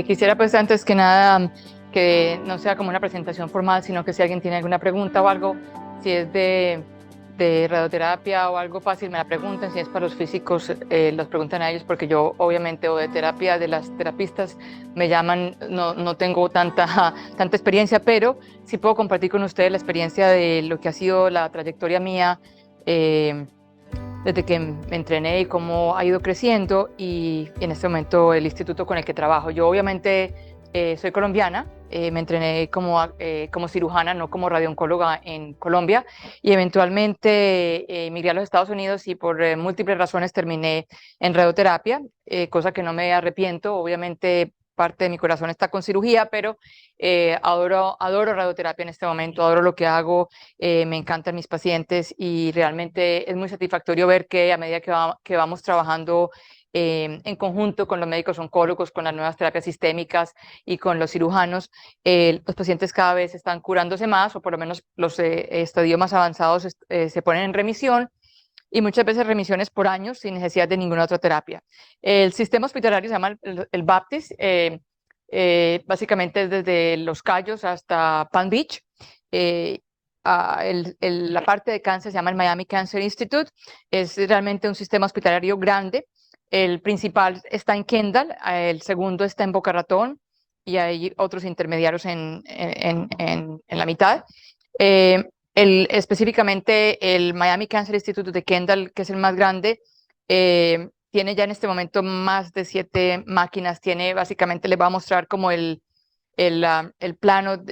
Quisiera pues antes que nada que no sea como una presentación formal, sino que si alguien tiene alguna pregunta o algo, si es de radioterapia o algo fácil, me la pregunten. Si es para los físicos, los preguntan a ellos, porque yo obviamente o de terapia de las terapistas me llaman, no tengo tanta experiencia, pero sí puedo compartir con ustedes la experiencia de lo que ha sido la trayectoria mía. Desde que me entrené y cómo ha ido creciendo y en este momento el instituto con el que trabajo. Yo obviamente soy colombiana, me entrené como cirujana, no como radiooncóloga en Colombia y eventualmente emigré a los Estados Unidos y por múltiples razones terminé en radioterapia, cosa que no me arrepiento. Obviamente parte de mi corazón está con cirugía, pero adoro radioterapia en este momento, adoro lo que hago, me encantan mis pacientes y realmente es muy satisfactorio ver que a medida que vamos trabajando en conjunto con los médicos oncólogos, con las nuevas terapias sistémicas y con los cirujanos, los pacientes cada vez están curándose más, o por lo menos los estadios más avanzados se ponen en remisión, y muchas veces remisiones por años sin necesidad de ninguna otra terapia. El sistema hospitalario se llama el Baptist, básicamente es desde Los Cayos hasta Palm Beach. Eh, la parte de cáncer se llama el Miami Cancer Institute, es realmente un sistema hospitalario grande. El principal está en Kendall, el segundo está en Boca Ratón y hay otros intermediarios en la mitad. Eh, Específicamente el Miami Cancer Institute de Kendall, que es el más grande, tiene ya en este momento más de 7 máquinas. Tiene, básicamente les va a mostrar como el plano.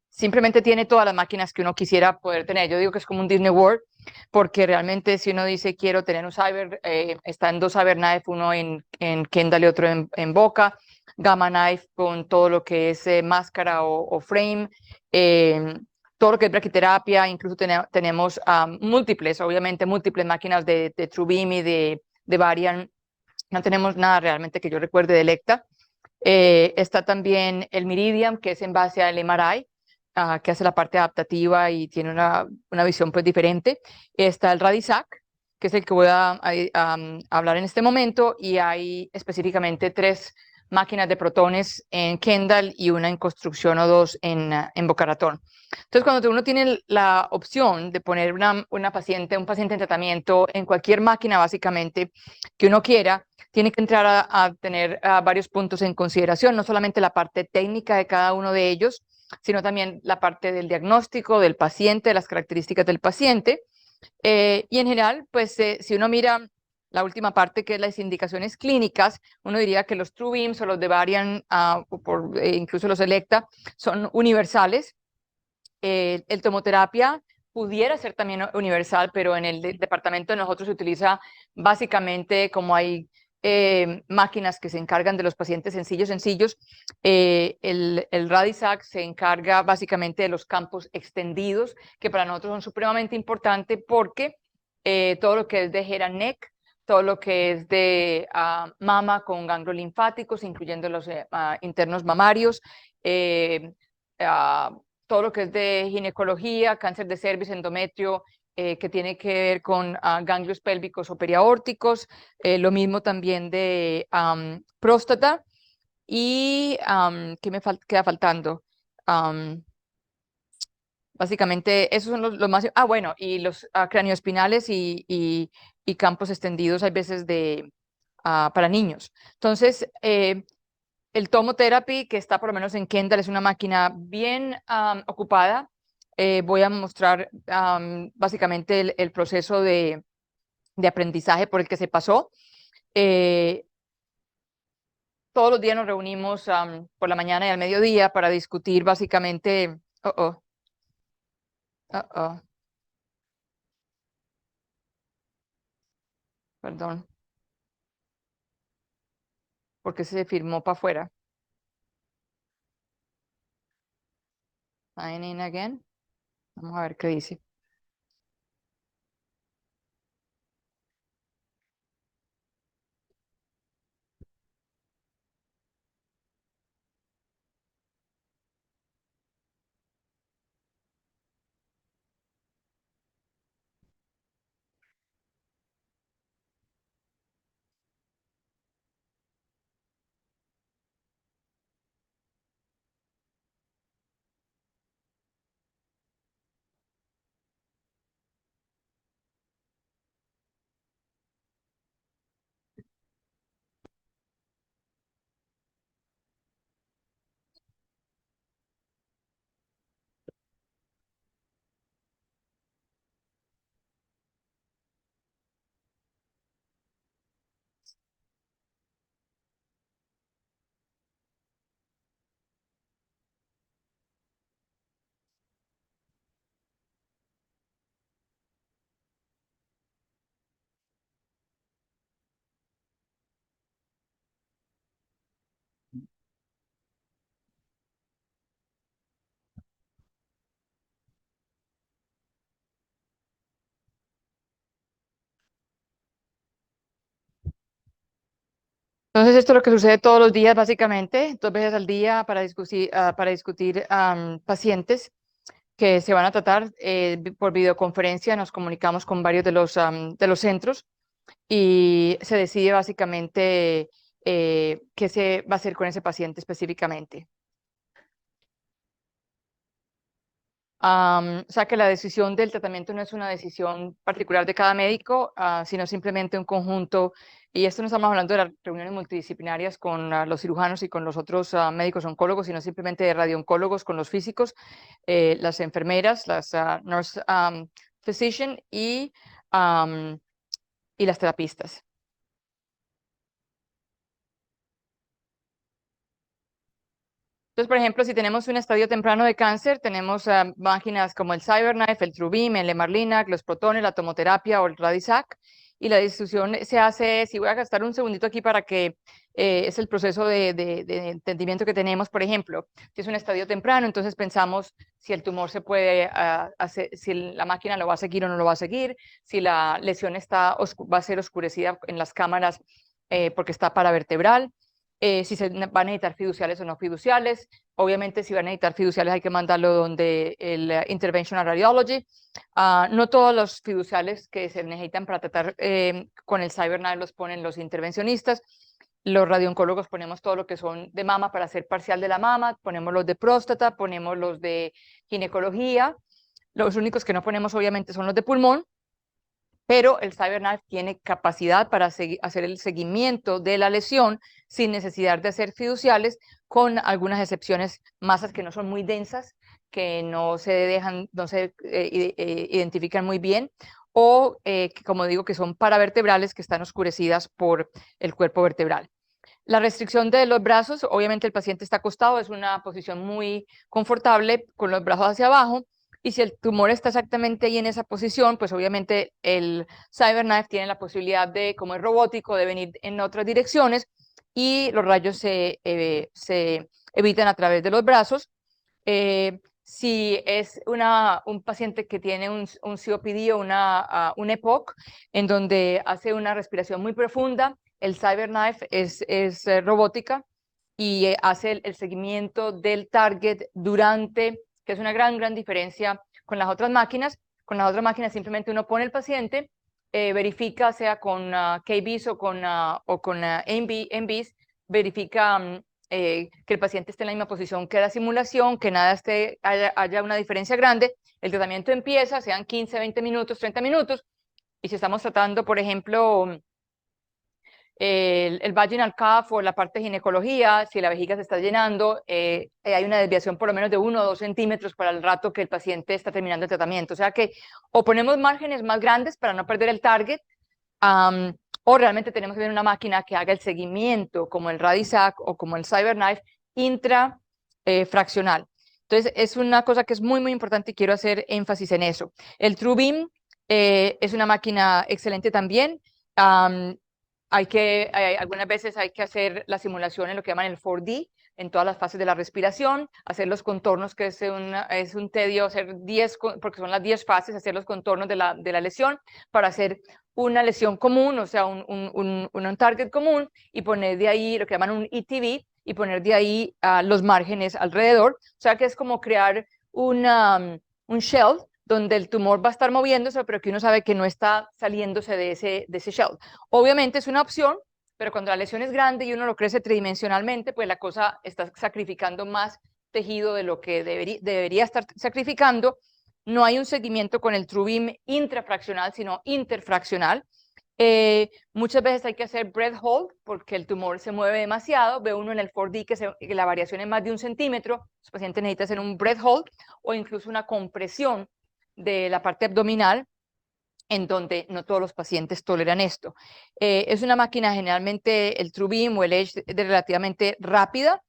Simplemente tiene todas las máquinas que uno quisiera poder tener. Yo digo que es como un Disney World, porque realmente si uno dice quiero tener un cyber, están dos CyberKnife, uno en Kendall y otro en Boca. Gamma Knife con todo lo que es máscara o frame. eh, Todo lo que es braquiterapia, incluso tenemos obviamente múltiples máquinas de TrueBeam y de Varian. No tenemos nada realmente que yo recuerde de Electa. Está también el Miridium, que es en base al MRI, que hace la parte adaptativa y tiene una visión pues diferente. Está el Radisac, que es el que voy a hablar en este momento, y hay específicamente 3 máquinas de protones en Kendall y una en construcción o dos en Boca Ratón. Entonces, cuando uno tiene la opción de poner un paciente en tratamiento en cualquier máquina, básicamente, que uno quiera, tiene que entrar a tener varios puntos en consideración, no solamente la parte técnica de cada uno de ellos, sino también la parte del diagnóstico del paciente, las características del paciente. Y en general, pues si uno mira la última parte, que es las indicaciones clínicas, uno diría que los TrueBeams o los de Varian, incluso los Electa, son universales. El tomoterapia pudiera ser también universal, pero en el departamento de nosotros se utiliza básicamente, como hay máquinas que se encargan de los pacientes sencillos. El Radisac se encarga básicamente de los campos extendidos, que para nosotros son supremamente importantes, porque todo lo que es de head and neck, todo lo que es de mama con ganglios linfáticos, incluyendo los internos mamarios, eh, ah, todo lo que es de ginecología, cáncer de cervix, endometrio, que tiene que ver con ganglios pélvicos o periaórticos, lo mismo también de próstata. Y ¿qué queda faltando? Am, Básicamente esos son los más. Bueno, y los cranioespinales y campos extendidos hay veces para niños. Entonces, el Tomotherapy, que está por lo menos en Kendall, es una máquina bien ocupada. Voy a mostrar básicamente el proceso de aprendizaje por el que se pasó. Eh, Todos los días nos reunimos por la mañana y al mediodía para discutir básicamente. Oh, oh, oh, oh, perdón, porque se firmó para afuera. Sign in again. Vamos a ver qué dice. Entonces, esto es lo que sucede todos los días, básicamente, 2 veces al día para discutir pacientes que se van a tratar por videoconferencia. Nos comunicamos con varios de los centros y se decide básicamente qué se va a hacer con ese paciente específicamente. O sea que la decisión del tratamiento no es una decisión particular de cada médico, sino simplemente un conjunto. Y esto no estamos hablando de las reuniones multidisciplinarias con los cirujanos y con los otros médicos oncólogos, sino simplemente de radiooncólogos con los físicos, las enfermeras, las nurse physician y las terapistas. Entonces, por ejemplo, si tenemos un estadio temprano de cáncer, tenemos máquinas como el CyberKnife, el TrueBeam, el Emarlinac, los protones, la tomoterapia o el Radisac. Y la distribución se hace, si voy a gastar un segundito aquí para que es el proceso de entendimiento que tenemos, por ejemplo, si es un estadio temprano, entonces pensamos si el tumor se puede hacer, si la máquina lo va a seguir o no lo va a seguir, si la lesión va a ser oscurecida en las cámaras porque está paravertebral, si se van a necesitar fiduciales o no fiduciales. Obviamente, si van a necesitar fiduciales, hay que mandarlo donde el Interventional Radiology. No todos los fiduciales que se necesitan para tratar con el CyberKnife los ponen los intervencionistas. Los radiooncólogos ponemos todo lo que son de mama para hacer parcial de la mama, ponemos los de próstata, ponemos los de ginecología. Los únicos que no ponemos, obviamente, son los de pulmón. Pero el CyberKnife tiene capacidad para hacer el seguimiento de la lesión sin necesidad de hacer fiduciales, con algunas excepciones, masas que no son muy densas, que no se identifican muy bien, o que, como digo, que son paravertebrales, que están oscurecidas por el cuerpo vertebral. La restricción de los brazos, obviamente el paciente está acostado, es una posición muy confortable con los brazos hacia abajo, y si el tumor está exactamente ahí en esa posición, pues obviamente el CyberKnife tiene la posibilidad de, como es robótico, de venir en otras direcciones y los rayos se evitan a través de los brazos. Si es un paciente que tiene un COPD o un EPOC, en donde hace una respiración muy profunda, el CyberKnife es robótica y hace el seguimiento del target durante, que es una gran diferencia con las otras máquinas. Con las otras máquinas simplemente uno pone el paciente, verifica, sea con KBs o con MBs, verifica que el paciente esté en la misma posición que la simulación, que nada haya una diferencia grande. El tratamiento empieza, sean 15, 20 minutos, 30 minutos, y si estamos tratando, por ejemplo, el vaginal cuff o la parte de ginecología, si la vejiga se está llenando, hay una desviación por lo menos de 1 o 2 centímetros para el rato que el paciente está terminando el tratamiento. O sea que o ponemos márgenes más grandes para no perder el target, o realmente tenemos que tener una máquina que haga el seguimiento, como el Radisac o como el CyberKnife, intrafraccional. Entonces, es una cosa que es muy importante y quiero hacer énfasis en eso. El TrueBeam es una máquina excelente también. Algunas veces hay que hacer la simulación en lo que llaman el 4D, en todas las fases de la respiración, hacer los contornos, que es un tedio, hacer 10, porque son las 10 fases, hacer los contornos de la lesión para hacer una lesión común, o sea, un target común, y poner de ahí lo que llaman un ETV, y poner de ahí los márgenes alrededor. O sea, que es como crear un shell donde el tumor va a estar moviéndose, pero que uno sabe que no está saliéndose de ese shell. Obviamente es una opción, pero cuando la lesión es grande y uno lo crece tridimensionalmente, pues la cosa está sacrificando más tejido de lo que debería estar sacrificando. No hay un seguimiento con el TrueBeam intrafraccional, sino interfraccional. Muchas veces hay que hacer breath hold porque el tumor se mueve demasiado. Ve uno en el 4D que la variación es más de 1 centímetro. El paciente necesita hacer un breath hold o incluso una compresión de la parte abdominal, en donde no todos los pacientes toleran esto. Es una máquina generalmente, el TrueBeam o el Edge, relativamente rápida.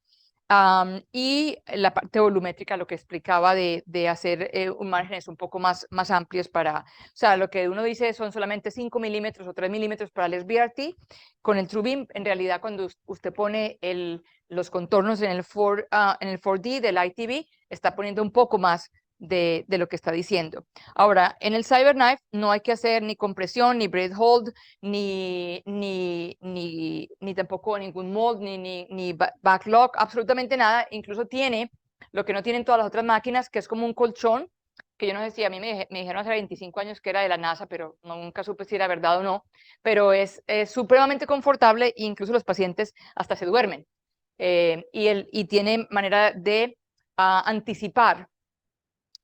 Y la parte volumétrica, lo que explicaba de hacer márgenes un poco más amplios o sea, lo que uno dice son solamente 5 milímetros o 3 milímetros para el SBRT. Con el TrueBeam, en realidad, cuando usted pone los contornos en el 4D del ITV, está poniendo un poco más de lo que está diciendo. Ahora, en el CyberKnife no hay que hacer ni compresión, ni breath hold, ni tampoco ningún mold, ni backlog, absolutamente nada. Incluso tiene lo que no tienen todas las otras máquinas, que es como un colchón, que yo no sé si a mí me dijeron hace 25 años que era de la NASA, pero nunca supe si era verdad o no, pero es supremamente confortable e incluso los pacientes hasta se duermen. Y tiene manera de anticipar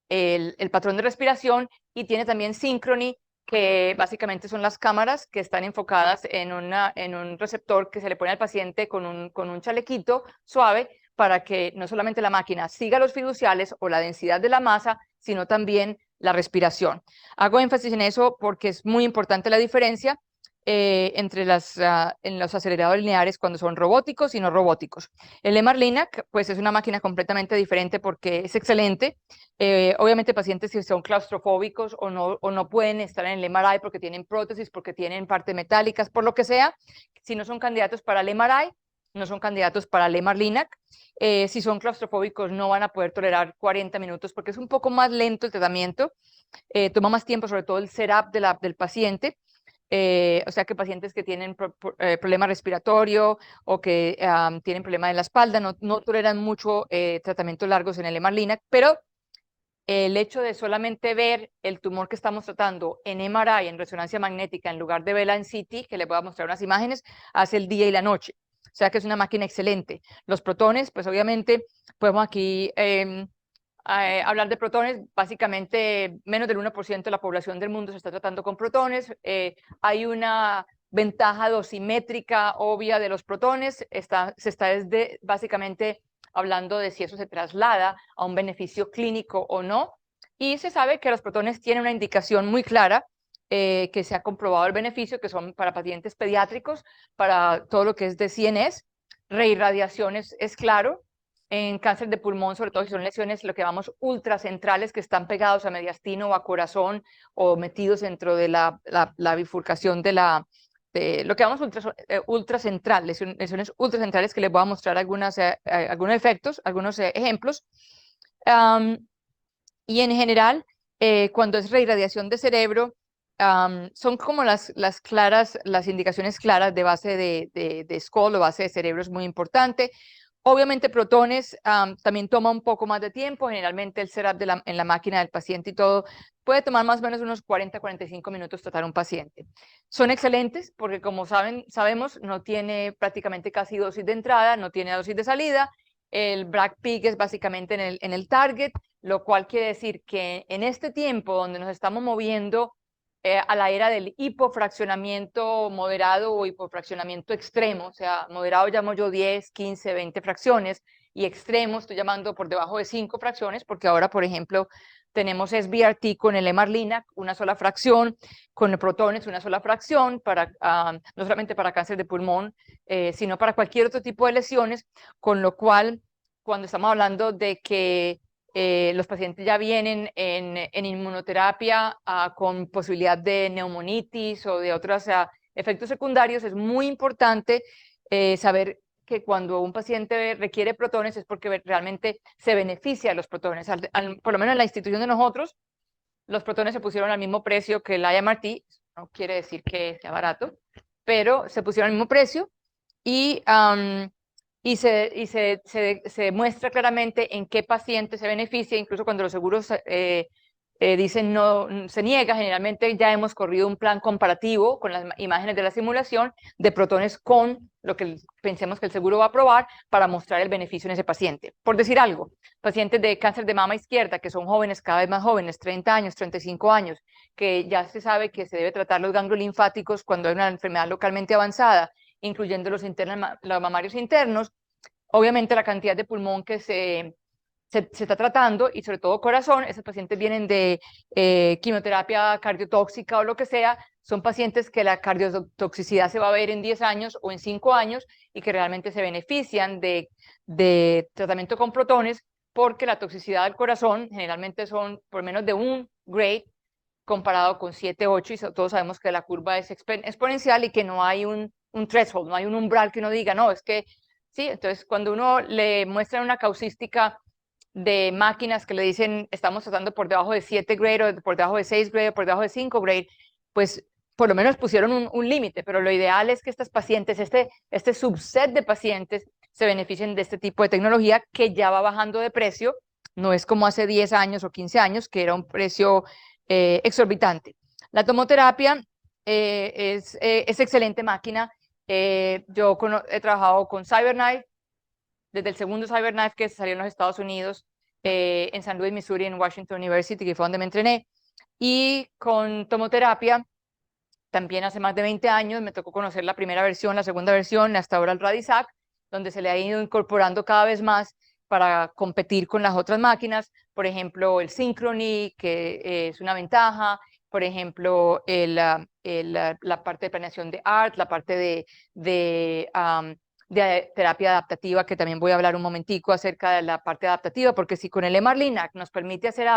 el patrón de respiración, y tiene también Synchrony, que básicamente son las cámaras que están enfocadas en un receptor que se le pone al paciente con un chalequito suave para que no solamente la máquina siga los fiduciales o la densidad de la masa, sino también la respiración. Hago énfasis en eso porque es muy importante la diferencia entre en los aceleradores lineares cuando son robóticos y no robóticos. El MR-Linac pues es una máquina completamente diferente porque es excelente. Obviamente pacientes que son claustrofóbicos o no pueden estar en el MRI porque tienen prótesis, porque tienen partes metálicas, por lo que sea, si no son candidatos para el MRI, no son candidatos para el MR-Linac. Si son claustrofóbicos no van a poder tolerar 40 minutos porque es un poco más lento el tratamiento, toma más tiempo, sobre todo el setup del paciente. O sea que pacientes que tienen problema respiratorio o que tienen problema en la espalda no toleran mucho tratamientos largos en el MR-Linac, pero el hecho de solamente ver el tumor que estamos tratando en MRI, en resonancia magnética, en lugar de verla en CT, que les voy a mostrar unas imágenes, hace el día y la noche. O sea que es una máquina excelente. Los protones, pues obviamente podemos aquí hablar de protones. Básicamente menos del 1% de la población del mundo se está tratando con protones. Hay una ventaja dosimétrica obvia de los protones. Se está básicamente hablando de si eso se traslada a un beneficio clínico o no. Y se sabe que los protones tienen una indicación muy clara, que se ha comprobado el beneficio, que son para pacientes pediátricos, para todo lo que es de CNS. Reirradiación es claro. En cáncer de pulmón, sobre todo si son lesiones, lo que llamamos ultracentrales, que están pegados a mediastino o a corazón o metidos dentro de la bifurcación de lo que llamamos ultracentral, lesiones ultracentrales, que les voy a mostrar algunos efectos, algunos ejemplos. Y en general, cuando es reirradiación de cerebro, son como las indicaciones claras de base de skull o base de cerebro, es muy importante. Obviamente protones también toma un poco más de tiempo. Generalmente el setup en la máquina del paciente y todo puede tomar más o menos unos 40-45 minutos tratar un paciente. Son excelentes porque, como sabemos, no tiene prácticamente casi dosis de entrada, no tiene dosis de salida. El bragg peak es básicamente en el target, lo cual quiere decir que en este tiempo donde nos estamos moviendo a la era del hipofraccionamiento moderado o hipofraccionamiento extremo, o sea, moderado llamo yo 10, 15, 20 fracciones, y extremo estoy llamando por debajo de 5 fracciones, porque ahora, por ejemplo, tenemos SBRT con el MR-Linac, una sola fracción, con el protones, una sola fracción, no solamente para cáncer de pulmón, sino para cualquier otro tipo de lesiones, con lo cual, cuando estamos hablando de que los pacientes ya vienen en inmunoterapia con posibilidad de neumonitis o de otros efectos secundarios, es muy importante saber que cuando un paciente requiere protones es porque realmente se beneficia de los protones. Por lo menos en la institución de nosotros, los protones se pusieron al mismo precio que el IMRT, no quiere decir que sea barato, pero se pusieron al mismo precio, y se muestra claramente en qué paciente se beneficia. Incluso cuando los seguros dicen no, se niega, generalmente ya hemos corrido un plan comparativo con las imágenes de la simulación de protones con lo que pensemos que el seguro va a aprobar para mostrar el beneficio en ese paciente. Por decir algo, pacientes de cáncer de mama izquierda, que son jóvenes, cada vez más jóvenes, 30 años, 35 años, que ya se sabe que se debe tratar los ganglios linfáticos cuando hay una enfermedad localmente avanzada, incluyendo los mamarios internos. Obviamente la cantidad de pulmón que se está tratando, y sobre todo corazón, esos pacientes vienen de quimioterapia cardiotóxica o lo que sea, son pacientes que la cardiotoxicidad se va a ver en 10 años o en 5 años y que realmente se benefician de tratamiento con protones, porque la toxicidad del corazón generalmente son por menos de un grade comparado con 7, 8, y todos sabemos que la curva es exponencial y que no hay un threshold, no hay un umbral que uno diga, no, es que sí. Entonces, cuando uno le muestra una causística de máquinas que le dicen estamos tratando por debajo de 7 grade o por debajo de 6 grade o por debajo de 5 grade, pues por lo menos pusieron un límite, pero lo ideal es que estas pacientes, este subset de pacientes se beneficien de este tipo de tecnología que ya va bajando de precio, no es como hace 10 años o 15 años que era un precio exorbitante. La tomoterapia es excelente máquina. Yo he trabajado con CyberKnife, desde el segundo CyberKnife que salió en los Estados Unidos, en San Luis, Missouri, en Washington University, que fue donde me entrené, y con tomoterapia, también hace más de 20 años, me tocó conocer la primera versión, la segunda versión, hasta ahora el Radisac, donde se le ha ido incorporando cada vez más para competir con las otras máquinas, por ejemplo, el Synchrony, que es una ventaja, por ejemplo, la parte de planeación de ART, la parte de terapia adaptativa, que también voy a hablar un momentico acerca de la parte adaptativa, porque si con el MR-Linac nos permite hacer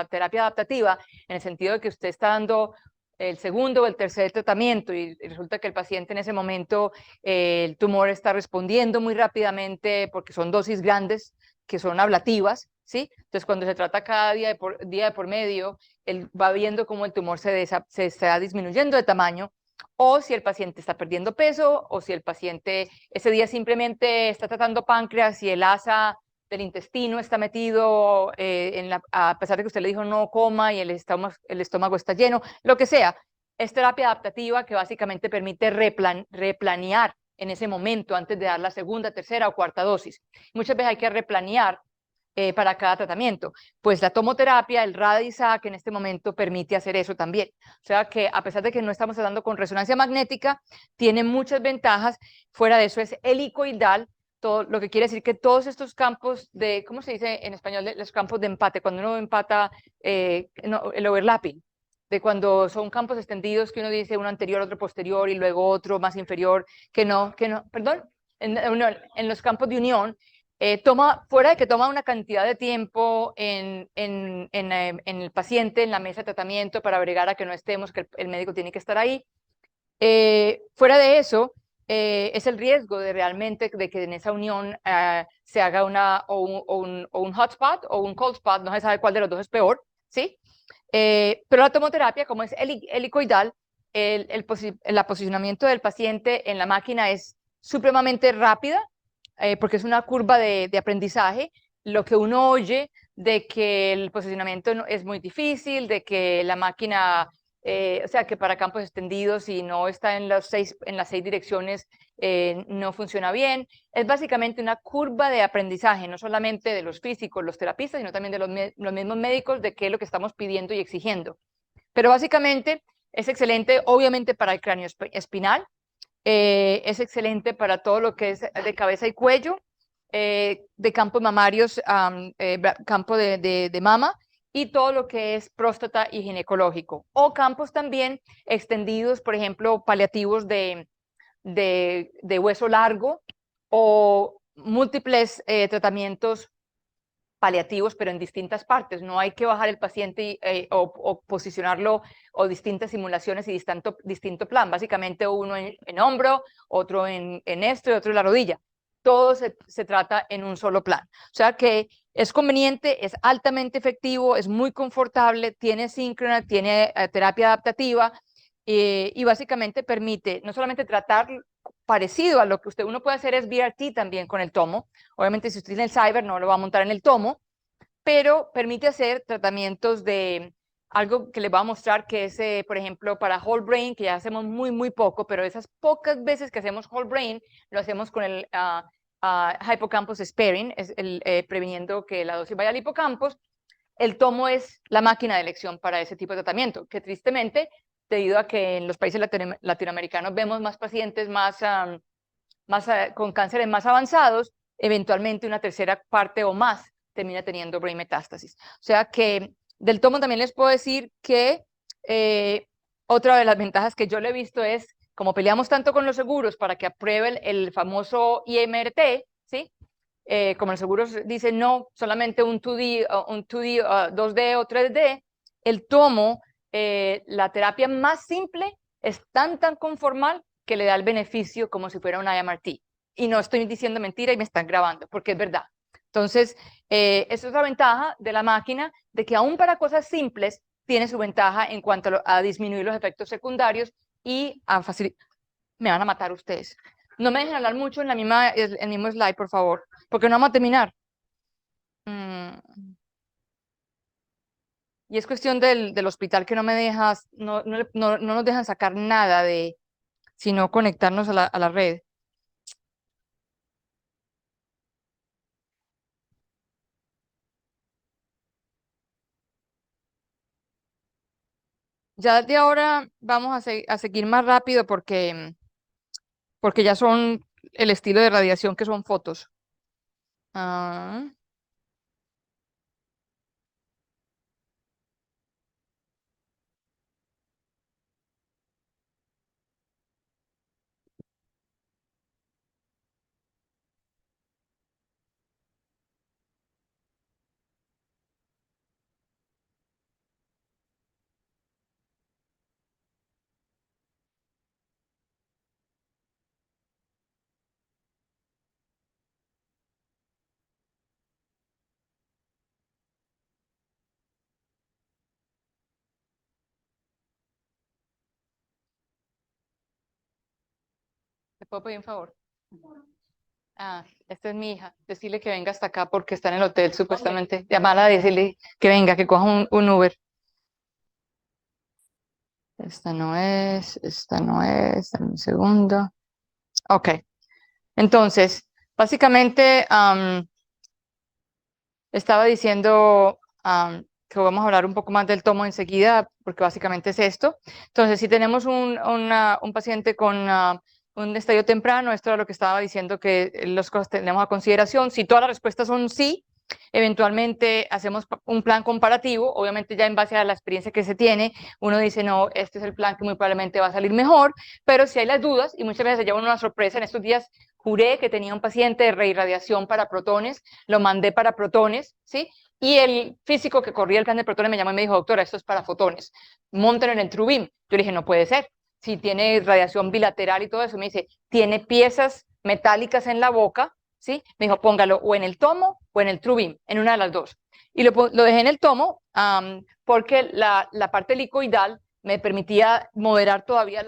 terapia adaptativa, en el sentido de que usted está dando el segundo o el tercer tratamiento y resulta que el paciente en ese momento el tumor está respondiendo muy rápidamente porque son dosis grandes que son ablativas, ¿sí? Entonces cuando se trata cada día de por medio, él va viendo cómo el tumor se está disminuyendo de tamaño, o si el paciente está perdiendo peso, o si el paciente ese día simplemente está tratando páncreas y el asa del intestino está metido, a pesar de que usted le dijo no coma y el estómago está lleno, lo que sea. Es terapia adaptativa que básicamente permite replanear en ese momento antes de dar la segunda, tercera o cuarta dosis. Muchas veces hay que replanear para cada tratamiento. Pues la tomoterapia, el Radisac en este momento permite hacer eso también. O sea que a pesar de que no estamos tratando con resonancia magnética, tiene muchas ventajas. Fuera de eso es helicoidal, todo, lo que quiere decir que todos estos campos de, ¿cómo se dice en español? Los campos de empate, cuando uno empata el overlapping, de cuando son campos extendidos que uno dice uno anterior, otro posterior y luego otro más inferior, perdón, en los campos de unión, fuera de que toma una cantidad de tiempo en el paciente, en la mesa de tratamiento para agregar a que no estemos, que el médico tiene que estar ahí. Fuera de eso, es el riesgo de realmente de que en esa unión se haga un hotspot o un cold spot, no se sabe cuál de los dos es peor, ¿sí? Pero la tomoterapia, como es helicoidal, el posicionamiento del paciente en la máquina es supremamente rápida, porque es una curva de aprendizaje. Lo que uno oye de que el posicionamiento es muy difícil, de que la máquina, o sea, que para campos extendidos y no está en las 6 direcciones, no funciona bien. Es básicamente una curva de aprendizaje, no solamente de los físicos, los terapistas, sino también de los mismos médicos, de qué es lo que estamos pidiendo y exigiendo. Pero básicamente es excelente, obviamente, para el cráneo espinal. Es excelente para todo lo que es de cabeza y cuello, de campos mamarios, campo de mama, y todo lo que es próstata y ginecológico. O campos también extendidos, por ejemplo, paliativos de hueso largo, o múltiples tratamientos paliativos, pero en distintas partes. No hay que bajar el paciente o posicionarlo o distintas simulaciones y distinto plan. Básicamente uno en hombro, otro en esto y otro en la rodilla. Todo se trata en un solo plan. O sea que es conveniente, es altamente efectivo, es muy confortable, tiene síncrona, tiene terapia adaptativa y básicamente permite no solamente tratar parecido a lo que uno puede hacer es BRT también con el tomo. Obviamente si usted tiene el Cyber no lo va a montar en el tomo, pero permite hacer tratamientos de algo que les voy a mostrar que es, por ejemplo, para whole brain, que ya hacemos muy poco, pero esas pocas veces que hacemos whole brain, lo hacemos con el hippocampus sparing, previniendo que la dosis vaya al hipocampus. El tomo es la máquina de elección para ese tipo de tratamiento, que tristemente, debido a que en los países latinoamericanos vemos más pacientes con cánceres más avanzados, eventualmente una tercera parte o más termina teniendo brain metástasis. O sea que del tomo también les puedo decir que otra de las ventajas que yo le he visto es, como peleamos tanto con los seguros para que aprueben el famoso IMRT, ¿sí? Como los seguros dicen no, solamente un 2D, 2D o 3D, el tomo, la terapia más simple, es tan conformal que le da el beneficio como si fuera una IMRT. Y no estoy diciendo mentira y me están grabando, porque es verdad. Entonces, esa es la ventaja de la máquina, de que aún para cosas simples tiene su ventaja en cuanto a disminuir los efectos secundarios y a facilitar. Me van a matar ustedes. No me dejen hablar mucho en el mismo slide, por favor, porque no vamos a terminar. Y es cuestión del hospital que no me dejas, no nos dejan sacar nada de, sino conectarnos a la red. Ya de ahora vamos a seguir más rápido porque ya son el estilo de radiación que son fotos. Ah, ¿te puedo pedir un favor? Ah, esta es mi hija. Decirle que venga hasta acá porque está en el hotel, supuestamente. Llamarla, decirle que venga, que coja un Uber. Esta no es, dame un segundo. Ok, entonces, básicamente estaba diciendo que vamos a hablar un poco más del tomo enseguida, porque básicamente es esto. Entonces, si tenemos un paciente con un estadio temprano, esto era lo que estaba diciendo que las cosas tenemos a consideración. Si todas las respuestas son sí, eventualmente hacemos un plan comparativo, obviamente ya en base a la experiencia que se tiene, uno dice, no, este es el plan que muy probablemente va a salir mejor, pero si hay las dudas, y muchas veces se lleva una sorpresa, en estos días juré que tenía un paciente de reirradiación para protones, lo mandé para protones, ¿sí? Y el físico que corría el plan de protones me llamó y me dijo, doctora, esto es para fotones, móntenlo en el TrueBeam. Yo le dije, no puede ser, si tiene radiación bilateral y todo eso, me dice, tiene piezas metálicas en la boca, ¿sí? Me dijo, póngalo o en el tomo o en el TrueBeam, en una de las dos. Y lo dejé en el tomo porque la parte helicoidal me permitía moderar todavía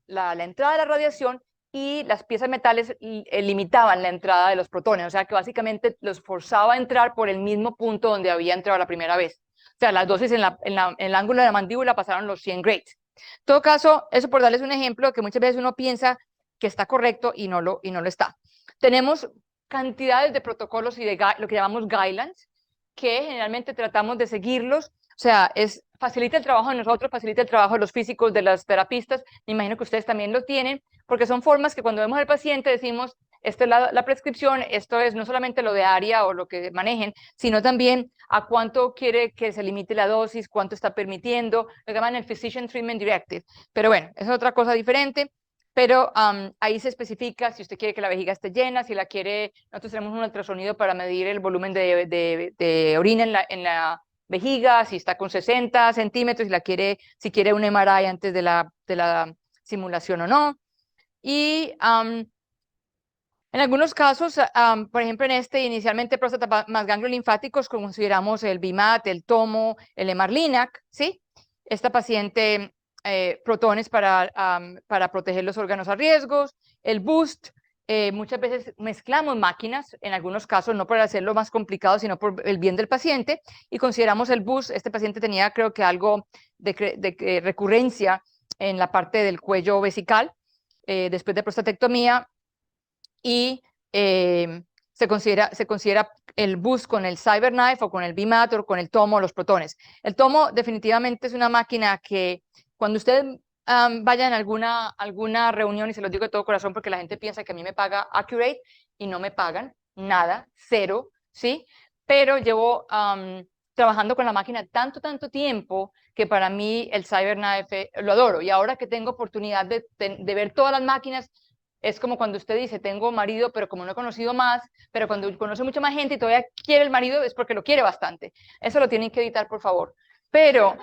la entrada de la radiación y las piezas metales limitaban la entrada de los protones, o sea que básicamente los forzaba a entrar por el mismo punto donde había entrado la primera vez. O sea, las dosis en el ángulo de la mandíbula pasaron los 100 grays. En todo caso, eso por darles un ejemplo que muchas veces uno piensa que está correcto y y no lo está. Tenemos cantidades de protocolos y de lo que llamamos guidelines, que generalmente tratamos de seguirlos. O sea, facilita el trabajo de nosotros, facilita el trabajo de los físicos, de las terapistas. Me imagino que ustedes también lo tienen, porque son formas que cuando vemos al paciente decimos, esta es la prescripción, esto es no solamente lo de área o lo que manejen, sino también a cuánto quiere que se limite la dosis, cuánto está permitiendo, lo que llaman el Physician Treatment Directive. Pero bueno, esa es otra cosa diferente. Pero ahí se especifica si usted quiere que la vejiga esté llena, si la quiere, nosotros tenemos un ultrasonido para medir el volumen de orina en la vejiga, si está con 60 centímetros, si quiere un MRI antes de la simulación o no. Y en algunos casos, por ejemplo, en inicialmente próstata más ganglios linfáticos, consideramos el BIMAT, el TOMO, el Emarlinac, ¿sí? Esta paciente, protones para proteger los órganos a riesgos, el BOOST, muchas veces mezclamos máquinas, en algunos casos no por hacerlo más complicado, sino por el bien del paciente, y consideramos el BOOST, este paciente tenía creo que algo de recurrencia en la parte del cuello vesical, después de prostatectomía, y se considera el BOOST con el CyberKnife o con el BIMAT o con el tomo o los protones. El tomo definitivamente es una máquina que cuando ustedes vayan a alguna reunión, y se los digo de todo corazón porque la gente piensa que a mí me paga Accurate y no me pagan nada, cero, ¿sí? Pero llevo trabajando con la máquina tanto tiempo que para mí el CyberKnife lo adoro. Y ahora que tengo oportunidad de ver todas las máquinas, es como cuando usted dice, tengo marido, pero como no he conocido más, pero cuando conoce mucha más gente y todavía quiere el marido, es porque lo quiere bastante. Eso lo tienen que editar, por favor. Pero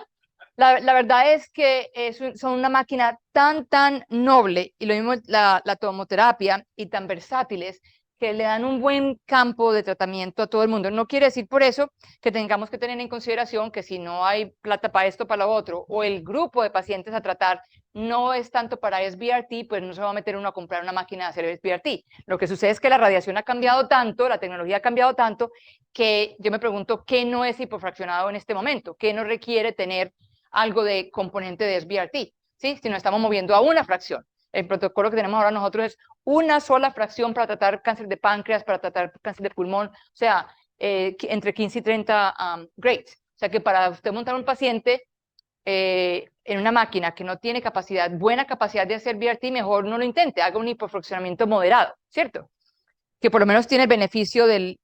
la verdad es que son una máquina tan noble, y lo mismo la tomoterapia, y tan versátiles, que le dan un buen campo de tratamiento a todo el mundo. No quiere decir por eso que tengamos que tener en consideración que si no hay plata para esto, para lo otro, o el grupo de pacientes a tratar no es tanto para SBRT, pues no se va a meter uno a comprar una máquina de hacer SBRT. Lo que sucede es que la radiación ha cambiado tanto, la tecnología ha cambiado tanto, que yo me pregunto qué no es hipofraccionado en este momento, qué no requiere tener algo de componente de SBRT, ¿sí? Si nos estamos moviendo a una fracción. El protocolo que tenemos ahora nosotros es una sola fracción para tratar cáncer de páncreas, para tratar cáncer de pulmón, o sea, entre 15 y 30 grades. O sea que para usted montar un paciente en una máquina que no tiene capacidad, buena capacidad de hacer BRT, mejor no lo intente, haga un hipofraccionamiento moderado, ¿cierto? Que por lo menos tiene el beneficio del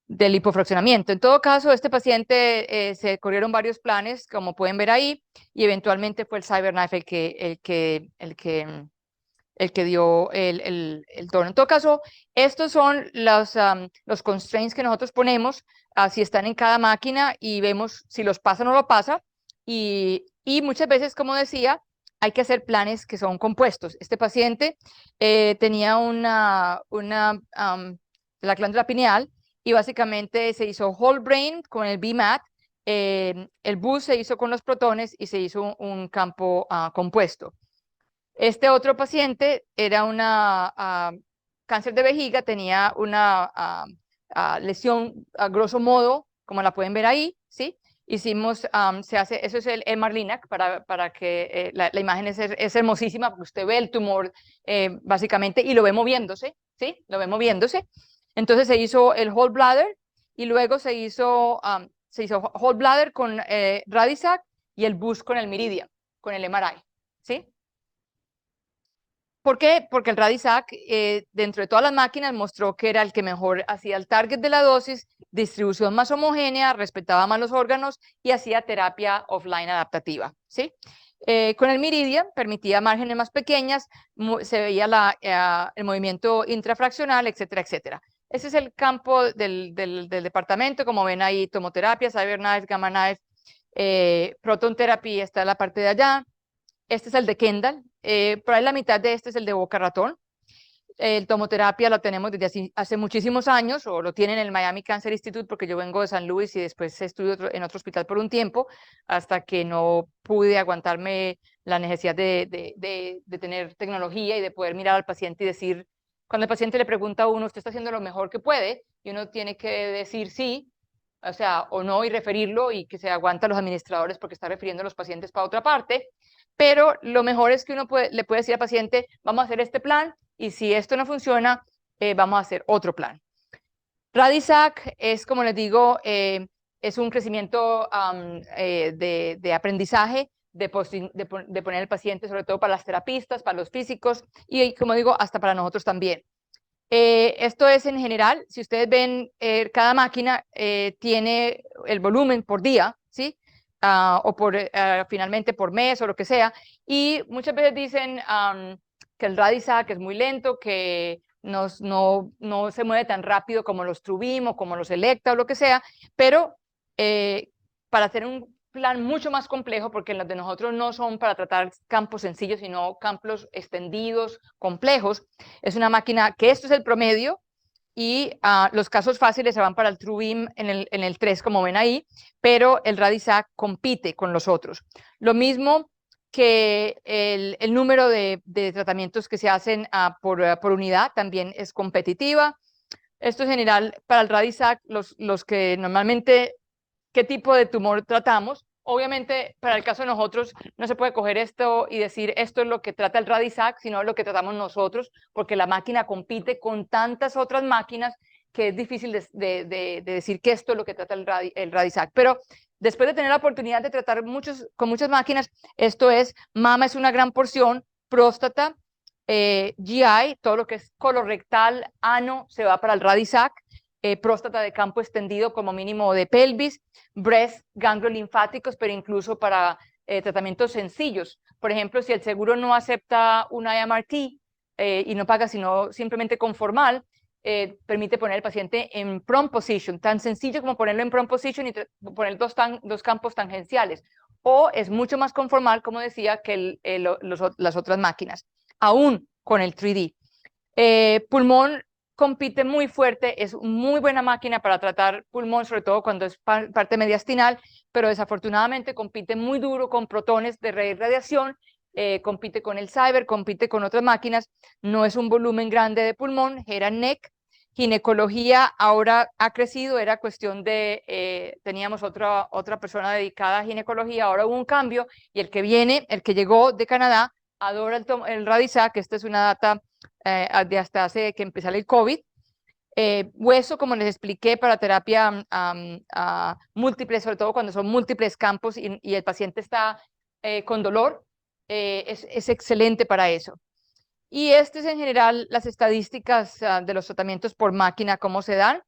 hipofraccionamiento. En todo caso, este paciente se corrieron varios planes, como pueden ver ahí, y eventualmente fue el CyberKnife el que dio el tono. En todo caso, estos son los constraints que nosotros ponemos, si están en cada máquina y vemos si los pasa o no lo pasa. Y muchas veces, como decía, hay que hacer planes que son compuestos. Este paciente tenía la glándula pineal y básicamente se hizo whole brain con el BMAT, el bus se hizo con los protones y se hizo un campo compuesto. Este otro paciente era una cáncer de vejiga, tenía una lesión a grosso modo, como la pueden ver ahí, ¿sí? Hicimos, eso es el MR-Linac, para que la imagen es hermosísima, porque usted ve el tumor básicamente y lo ve moviéndose, ¿sí? Lo ve moviéndose. Entonces se hizo el whole bladder y luego se hizo whole bladder con Radisac y el bus con el Miridian, con el MRI, ¿sí? ¿Por qué? Porque el Radisac, dentro de todas las máquinas, mostró que era el que mejor hacía el target de la dosis, distribución más homogénea, respetaba más los órganos y hacía terapia offline adaptativa, ¿sí? Con el Miridian permitía márgenes más pequeñas, se veía el movimiento intrafraccional, etcétera, etcétera. Ese es el campo del departamento, como ven ahí, tomoterapia, CyberKnife, Gamma Knife, Proton Therapy está en la parte de allá. Este es el de Kendall, por ahí la mitad de este es el de Boca Ratón. El tomoterapia lo tenemos desde hace muchísimos años, o lo tienen en el Miami Cancer Institute, porque yo vengo de San Luis y después estuve en otro hospital por un tiempo, hasta que no pude aguantarme la necesidad de tener tecnología y de poder mirar al paciente y decir, cuando el paciente le pregunta a uno, usted está haciendo lo mejor que puede, y uno tiene que decir sí, o sea, o no, y referirlo, y que se aguanta a los administradores porque está refiriendo a los pacientes para otra parte. Pero lo mejor es que uno le puede decir al paciente, vamos a hacer este plan, y si esto no funciona, vamos a hacer otro plan. Radisac es, como les digo, es un crecimiento de aprendizaje, de poner al paciente, sobre todo para las terapistas, para los físicos, y como digo, hasta para nosotros también. Esto es en general, si ustedes ven, cada máquina tiene el volumen por día, ¿sí? O finalmente por mes o lo que sea, y muchas veces dicen que el Radisac es muy lento, que no se mueve tan rápido como los Trubim o como los Electa o lo que sea, pero para hacer un plan mucho más complejo, porque los de nosotros no son para tratar campos sencillos, sino campos extendidos, complejos, es una máquina que esto es el promedio, y los casos fáciles se van para el TrueBeam en el 3, como ven ahí, pero el Radisac compite con los otros. Lo mismo que el número de tratamientos que se hacen por unidad también es competitiva. Esto en general para el Radisac, los que normalmente, ¿qué tipo de tumor tratamos? Obviamente, para el caso de nosotros, no se puede coger esto y decir esto es lo que trata el Radisac, sino lo que tratamos nosotros, porque la máquina compite con tantas otras máquinas que es difícil de decir que esto es lo que trata el Radisac. Pero después de tener la oportunidad de tratar con muchas máquinas, esto es, mama es una gran porción, próstata, GI, todo lo que es colorectal, ano, se va para el Radisac. Próstata de campo extendido como mínimo de pelvis, breast, ganglios linfáticos, pero incluso para tratamientos sencillos. Por ejemplo, si el seguro no acepta una IMRT y no paga sino simplemente conformal, permite poner al paciente en prone position, tan sencillo como ponerlo en prone position y poner dos campos tangenciales. O es mucho más conformal, como decía, que las otras máquinas, aún con el 3D. Pulmón compite muy fuerte, es muy buena máquina para tratar pulmón, sobre todo cuando es parte mediastinal, pero desafortunadamente compite muy duro con protones de radiación, compite con el Cyber, compite con otras máquinas, no es un volumen grande de pulmón, head and neck. Ginecología ahora ha crecido, era cuestión de, teníamos otra persona dedicada a ginecología, ahora hubo un cambio y el que llegó de Canadá, adora el Radisac, esta es una data de hasta hace que empezara el COVID. Hueso, como les expliqué, para terapia múltiple, sobre todo cuando son múltiples campos y el paciente está con dolor, es excelente para eso. Y este es en general las estadísticas de los tratamientos por máquina, cómo se dan.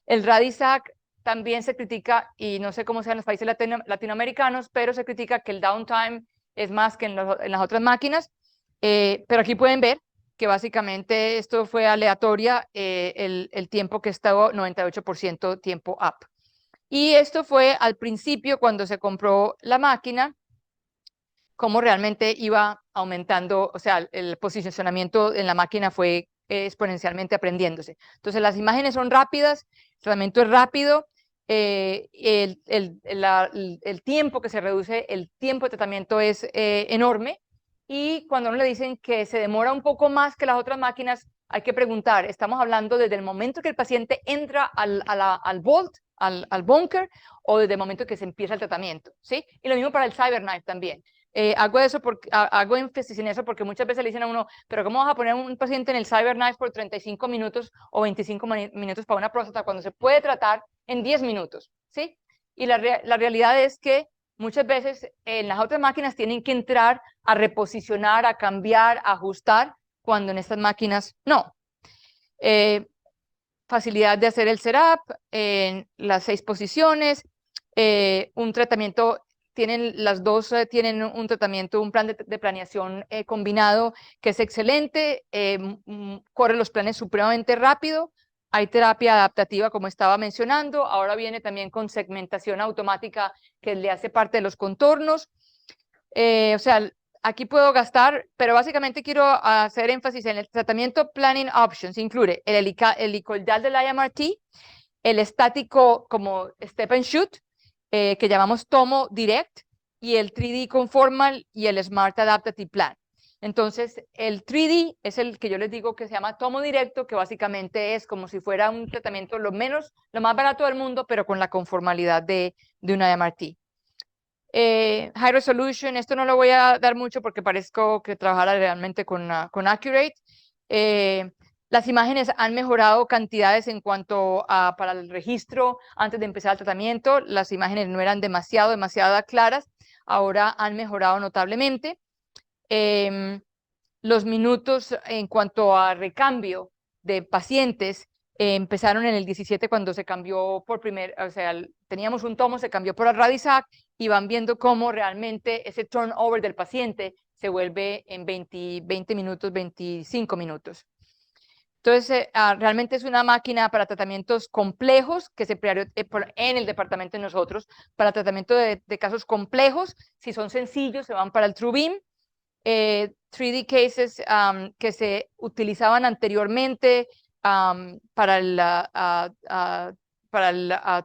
El Radisac también se critica, y no sé cómo sea en los países latinoamericanos, pero se critica que el downtime es más que en las otras máquinas. Pero aquí pueden ver que básicamente esto fue aleatoria, el tiempo que estaba 98% tiempo up. Y esto fue al principio cuando se compró la máquina, cómo realmente iba aumentando, o sea, el posicionamiento en la máquina fue exponencialmente aprendiéndose. Entonces las imágenes son rápidas, el tratamiento es rápido, el tiempo que se reduce, el tiempo de tratamiento es enorme, y cuando uno le dicen que se demora un poco más que las otras máquinas, hay que preguntar, ¿estamos hablando desde el momento que el paciente entra al vault, al bunker, o desde el momento que se empieza el tratamiento? ¿Sí? Y lo mismo para el CyberKnife también. Hago énfasis en eso porque muchas veces le dicen a uno, pero ¿cómo vas a poner a un paciente en el CyberKnife por 35 minutos o 25 minutos para una próstata cuando se puede tratar en 10 minutos? ¿Sí? Y la realidad es que muchas veces en las otras máquinas tienen que entrar a reposicionar, a cambiar, a ajustar, cuando en estas máquinas no. Facilidad de hacer el setup en las 6 posiciones, un tratamiento. Las dos tienen un tratamiento, un plan de planeación combinado que es excelente, corre los planes supremamente rápido, hay terapia adaptativa como estaba mencionando, ahora viene también con segmentación automática que le hace parte de los contornos, o sea, aquí puedo gastar, pero básicamente quiero hacer énfasis en el tratamiento Planning Options, incluye el helicoidal del IMRT, el estático como Step and Shoot, que llamamos Tomo Direct, y el 3D Conformal y el Smart Adaptative Plan. Entonces, el 3D es el que yo les digo que se llama Tomo Directo, que básicamente es como si fuera un tratamiento lo más barato del mundo, pero con la conformalidad de un IMRT. High Resolution, esto no lo voy a dar mucho porque parezco que trabajara realmente con Accurate. Las imágenes han mejorado cantidades en cuanto a para el registro antes de empezar el tratamiento. Las imágenes no eran demasiado claras, ahora han mejorado notablemente. Los minutos en cuanto a recambio de pacientes empezaron en el 17 cuando se cambió o sea, teníamos un tomo, se cambió por el Radisac, y van viendo cómo realmente ese turnover del paciente se vuelve en 20 minutos, 25 minutos. Entonces, realmente es una máquina para tratamientos complejos que se en el departamento de nosotros, para tratamiento de casos complejos. Si son sencillos, se van para el TrueBeam. 3D cases que se utilizaban anteriormente para el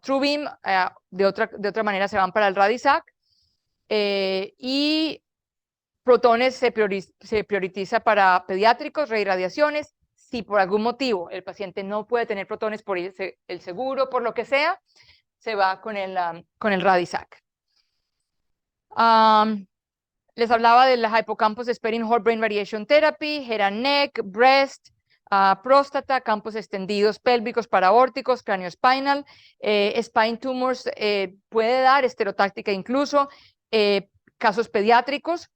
TrueBeam, de otra manera se van para el Radisac, y protones se prioriza para pediátricos, reirradiaciones. Si por algún motivo el paciente no puede tener protones por el seguro, por lo que sea, se va con el Radisac. Les hablaba de la Hippocampus Sparing Whole Brain Radiation Therapy, head and neck, breast, próstata, campos extendidos pélvicos, paraórticos, cranioespinal, spine tumors, puede dar estereotáctica incluso, casos pediátricos.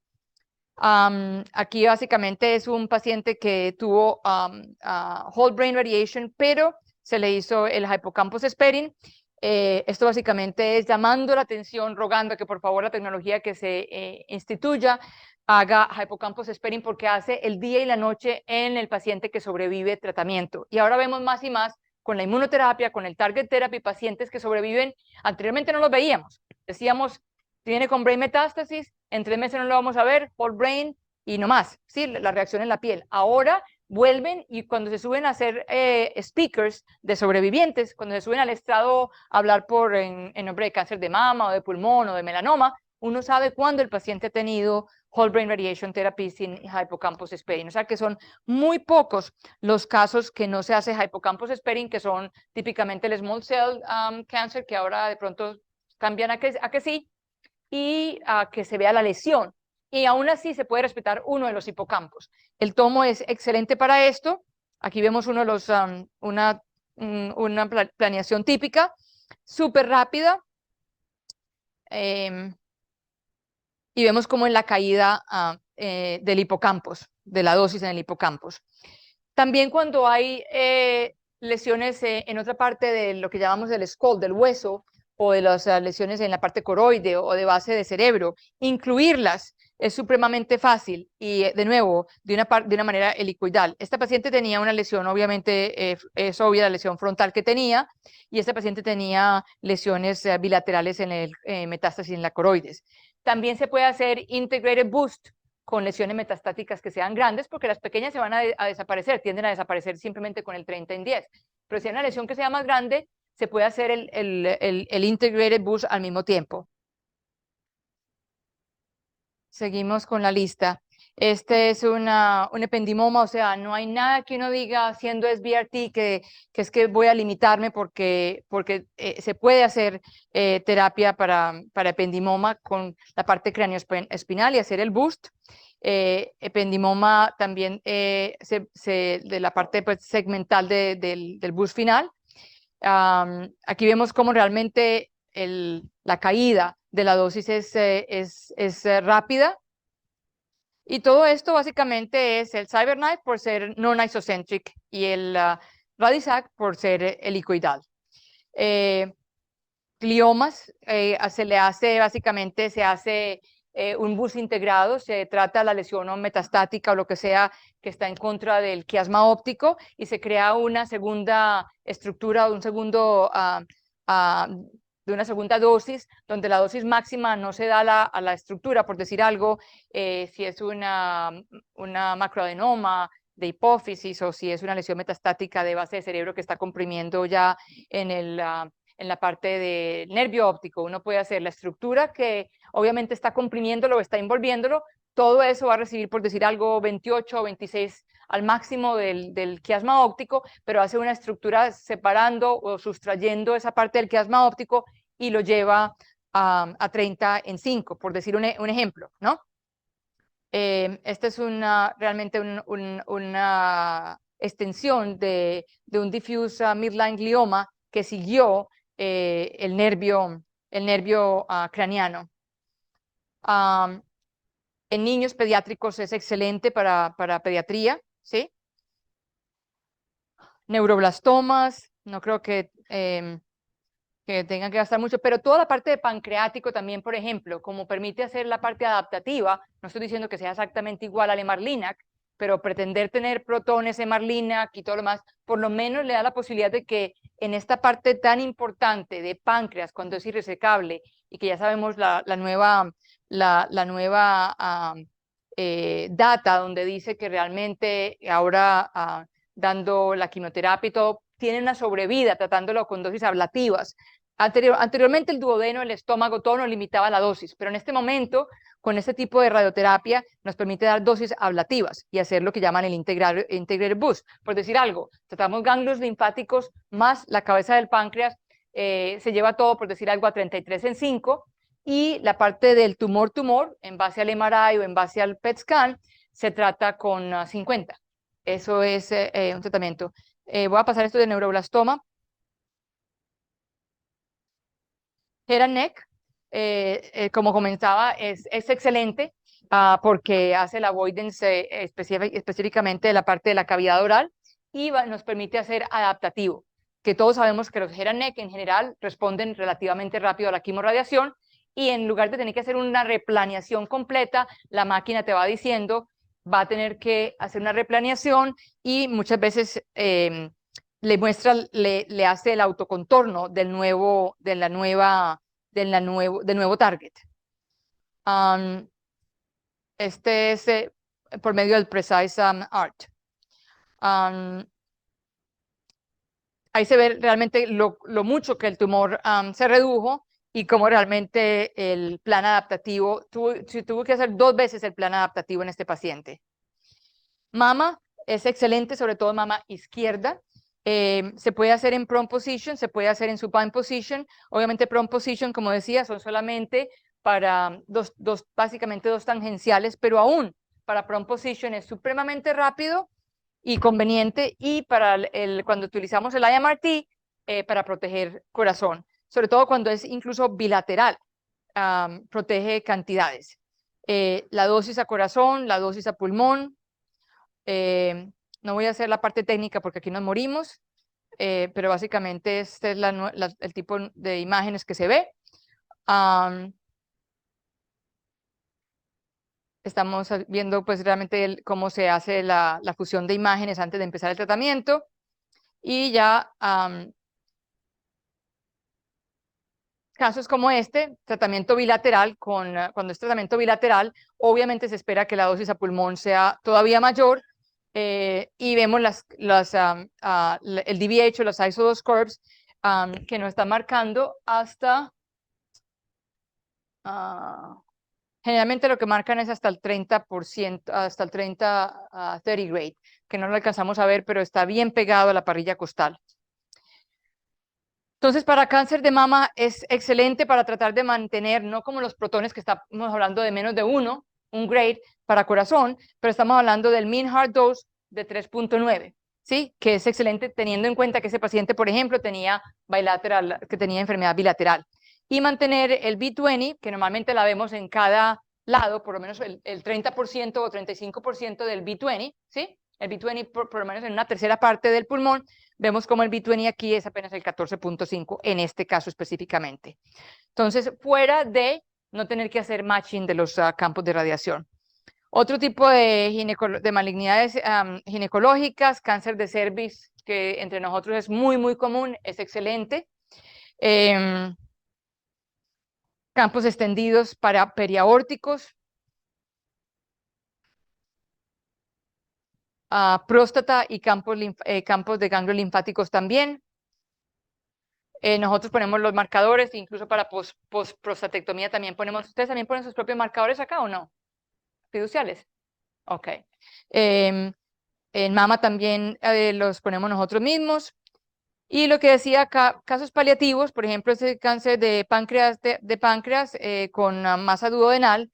Aquí básicamente es un paciente que tuvo whole brain radiation, pero se le hizo el Hippocampus Sparing. Esto básicamente es llamando la atención, rogando que por favor la tecnología que se instituya haga Hippocampus Sparing, porque hace el día y la noche en el paciente que sobrevive tratamiento. Y ahora vemos más y más con la inmunoterapia, con el target therapy, pacientes que sobreviven. Anteriormente no los veíamos, decíamos, viene con brain metástasis, en 3 meses no lo vamos a ver, whole brain y no más, ¿sí? La reacción en la piel. Ahora vuelven y cuando se suben a hacer speakers de sobrevivientes, cuando se suben al estrado a hablar en nombre de cáncer de mama o de pulmón o de melanoma, uno sabe cuándo el paciente ha tenido whole brain radiation therapy sin hippocampus sparing. O sea que son muy pocos los casos que no se hace hippocampus sparing, que son típicamente el small cell cancer, que ahora de pronto cambian a que sí, y a que se vea la lesión. Y aún así se puede respetar uno de los hipocampos. El tomo es excelente para esto. Aquí vemos uno de los, una planeación típica, súper rápida. Y vemos como en la caída del hipocampus, de la dosis en el hipocampus. También cuando hay lesiones en otra parte de lo que llamamos el skull, del hueso, o de las lesiones en la parte coroide o de base de cerebro, incluirlas es supremamente fácil y de nuevo, de una manera helicoidal. Esta paciente tenía una lesión, obviamente es obvia la lesión frontal que tenía, y esta paciente tenía lesiones bilaterales en el metástasis en la coroides. También se puede hacer integrated boost con lesiones metastáticas que sean grandes, porque las pequeñas se van a desaparecer, tienden a desaparecer simplemente con el 30 en 10. Pero si hay una lesión que sea más grande, se puede hacer el integrated boost al mismo tiempo. Seguimos con la lista. Este es un ependimoma, o sea, no hay nada que uno diga haciendo SBRT que es que voy a limitarme porque se puede hacer terapia para ependimoma con la parte craneoespinal y hacer el boost. Ependimoma también de la parte pues, segmental del boost final. Aquí vemos cómo realmente la caída de la dosis es rápida. Y todo esto básicamente es el CyberKnife por ser non-isocentric y el Radisac por ser helicoidal. Gliomas, se hace un bus integrado, se trata la lesión o metastática o lo que sea que está en contra del quiasma óptico y se crea una segunda estructura, de una segunda dosis, donde la dosis máxima no se da a la estructura, por decir algo, si es una macroadenoma de hipófisis o si es una lesión metastática de base de cerebro que está comprimiendo ya en la parte del nervio óptico. Uno puede hacer la estructura que obviamente está comprimiéndolo o está envolviéndolo. Todo eso va a recibir, por decir algo, 28 o 26 al máximo del quiasma óptico, pero hace una estructura separando o sustrayendo esa parte del quiasma óptico y lo lleva a 30 en 5, por decir un ejemplo, ¿no? Esta es realmente una extensión de un diffuse midline glioma que siguió el nervio craneano. En niños pediátricos es excelente para pediatría, ¿sí? Neuroblastomas, no creo que tengan que gastar mucho, pero toda la parte de pancreático también, por ejemplo, como permite hacer la parte adaptativa, no estoy diciendo que sea exactamente igual al Emarlinac, pero pretender tener protones Emarlinac y todo lo más, por lo menos le da la posibilidad de que en esta parte tan importante de páncreas, cuando es irresecable, y que ya sabemos la nueva data donde dice que realmente ahora dando la quimioterapia y todo, tiene una sobrevida tratándolo con dosis ablativas. Anteriormente el duodeno, el estómago, todo nos limitaba la dosis, pero en este momento, con este tipo de radioterapia, nos permite dar dosis ablativas y hacer lo que llaman el integrated boost. Por decir algo, tratamos ganglios linfáticos más la cabeza del páncreas, se lleva todo, por decir algo, a 33 en 5, y la parte del tumor, en base al MRI o en base al PET scan, se trata con 50. Eso es un tratamiento. Voy a pasar esto de neuroblastoma. Head and neck, como comenzaba, es excelente porque hace el avoidance específicamente de la parte de la cavidad oral y nos permite hacer adaptativo, que todos sabemos que los head and neck en general responden relativamente rápido a la quimorradiación y en lugar de tener que hacer una replaneación completa, la máquina te va diciendo, va a tener que hacer una replaneación y muchas veces le hace el autocontorno del nuevo target. Este es por medio del Precise Art. Ahí se ve realmente lo mucho que el tumor se redujo y cómo realmente el plan adaptativo, tuvo que hacer 2 veces el plan adaptativo en este paciente. Mama es excelente, sobre todo mama izquierda. Se puede hacer en prone position, se puede hacer en supine position. Obviamente prone position, como decía, son solamente para básicamente dos tangenciales, pero aún para prone position es supremamente rápido y conveniente, y para cuando utilizamos el IMRT para proteger corazón, sobre todo cuando es incluso bilateral, protege cantidades. La dosis a corazón, la dosis a pulmón. No voy a hacer la parte técnica porque aquí nos morimos, pero básicamente este es el tipo de imágenes que se ve. Estamos viendo pues realmente cómo se hace la fusión de imágenes antes de empezar el tratamiento, y ya casos como este, tratamiento bilateral, cuando es tratamiento bilateral, obviamente se espera que la dosis a pulmón sea todavía mayor, y vemos el DBH, los ISO2 curves, que nos están marcando hasta, generalmente lo que marcan es hasta el 30%, hasta el 30 grade, que no lo alcanzamos a ver, pero está bien pegado a la parrilla costal. Entonces, para cáncer de mama es excelente para tratar de mantener, no como los protones que estamos hablando de menos de 1, un grade para corazón, pero estamos hablando del mean heart dose de 3.9, ¿sí? Que es excelente teniendo en cuenta que ese paciente, por ejemplo, tenía enfermedad bilateral. Y mantener el B20, que normalmente la vemos en cada lado, por lo menos el 30% o 35% del B20, ¿sí? El B20 por lo menos en una tercera parte del pulmón. Vemos como el B20 aquí es apenas el 14.5 en este caso específicamente. Entonces, fuera de no tener que hacer matching de los campos de radiación. Otro tipo de malignidades ginecológicas, cáncer de cervix, que entre nosotros es muy, muy común, es excelente. Campos extendidos para periaórticos. Próstata y campos de ganglios linfáticos también. Nosotros ponemos los marcadores, incluso para prostatectomía también ponemos. ¿Ustedes también ponen sus propios marcadores acá o no? ¿Fiduciales? Ok. En mama también los ponemos nosotros mismos. Y lo que decía acá, casos paliativos, por ejemplo, ese cáncer de páncreas, con masa duodenal,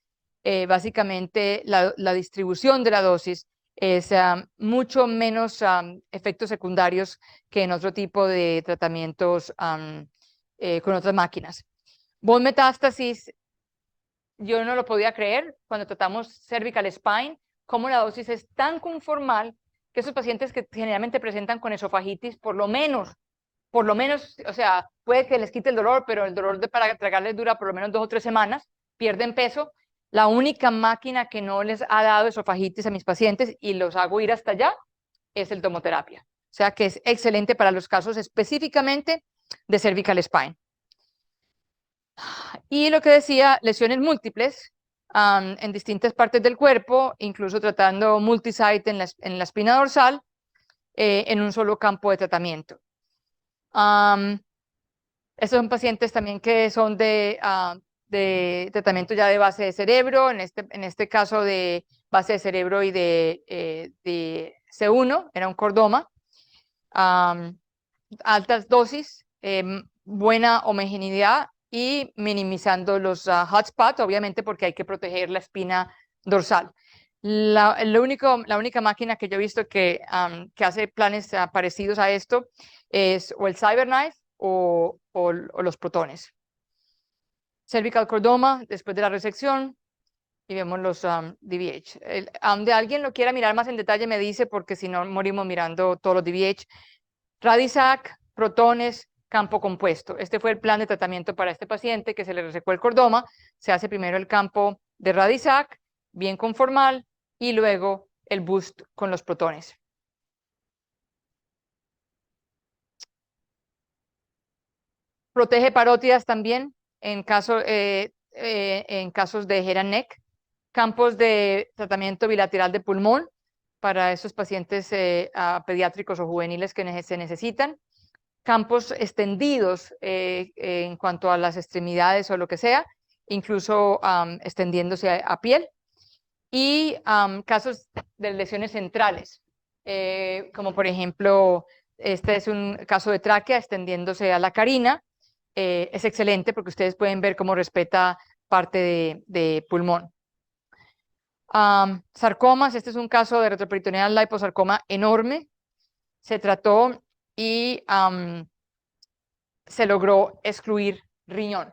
básicamente la distribución de la dosis es mucho menos efectos secundarios que en otro tipo de tratamientos con otras máquinas. Bone metástasis, yo no lo podía creer cuando tratamos cervical spine, cómo la dosis es tan conformal que esos pacientes que generalmente presentan con esofagitis, por lo menos, o sea, puede que les quite el dolor, pero el dolor para tragarles dura por lo menos 2 o 3 semanas, pierden peso. La única máquina que no les ha dado esofagitis a mis pacientes y los hago ir hasta allá es el tomoterapia. O sea que es excelente para los casos específicamente de cervical spine. Y lo que decía, lesiones múltiples en distintas partes del cuerpo, incluso tratando multisite en la espina dorsal, en un solo campo de tratamiento. Estos son pacientes también que son de tratamiento ya de base de cerebro, en este caso de base de cerebro y de C1, era un cordoma. Altas dosis, buena homogeneidad y minimizando los hotspots, obviamente porque hay que proteger la espina dorsal. La única máquina que yo he visto que hace planes parecidos a esto es o el CyberKnife o los protones. Cervical cordoma después de la resección, y vemos los DVH. Donde alguien lo quiera mirar más en detalle me dice, porque si no morimos mirando todos los DVH. Radisac, protones, campo compuesto. Este fue el plan de tratamiento para este paciente que se le resecó el cordoma. Se hace primero el campo de Radisac, bien conformal, y luego el boost con los protones. Protege parótidas también en casos de head and neck. Campos de tratamiento bilateral de pulmón. para esos pacientes pediátricos o juveniles que se necesitan. Campos extendidos en cuanto a las extremidades o lo que sea, incluso extendiéndose a piel. Y casos de lesiones centrales, como por ejemplo, este es un caso de tráquea extendiéndose a la carina. Es excelente porque ustedes pueden ver cómo respeta parte de pulmón. Sarcomas, este es un caso de retroperitoneal liposarcoma enorme. Se trató y se logró excluir riñón,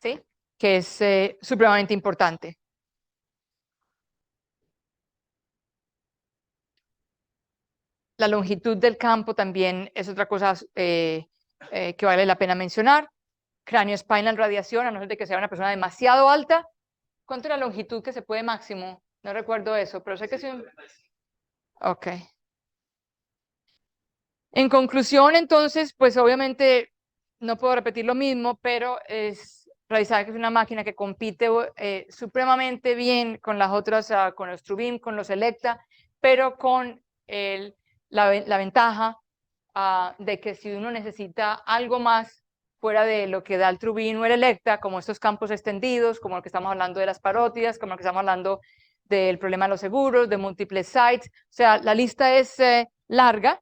¿sí? Que es supremamente importante. La longitud del campo también es otra cosa que vale la pena mencionar. Cráneo spinal radiación, a no ser de que sea una persona demasiado alta. ¿Cuánto es la longitud que se puede máximo? No recuerdo eso, pero sé que sí. Ok. En conclusión, entonces, pues obviamente no puedo repetir lo mismo, pero Radixact es una máquina que compite supremamente bien con las otras, con los TrueBeam, con los Elekta, pero con la ventaja de que si uno necesita algo más fuera de lo que da el TrueBeam o el Elekta, como estos campos extendidos, como lo que estamos hablando de las parótidas, como lo que estamos hablando del problema de los seguros, de múltiples sites, o sea, la lista es larga.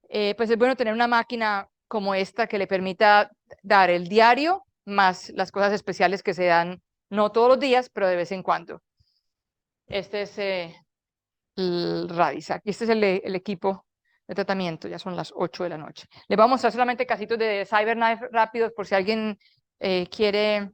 Pues es bueno tener una máquina como esta que le permita dar el diario más las cosas especiales que se dan no todos los días, pero de vez en cuando. Este es el Radixact. Y este es el equipo de tratamiento. Ya son las 8 de la noche. Les voy a mostrar solamente casitos de CyberKnife rápidos por si alguien quiere.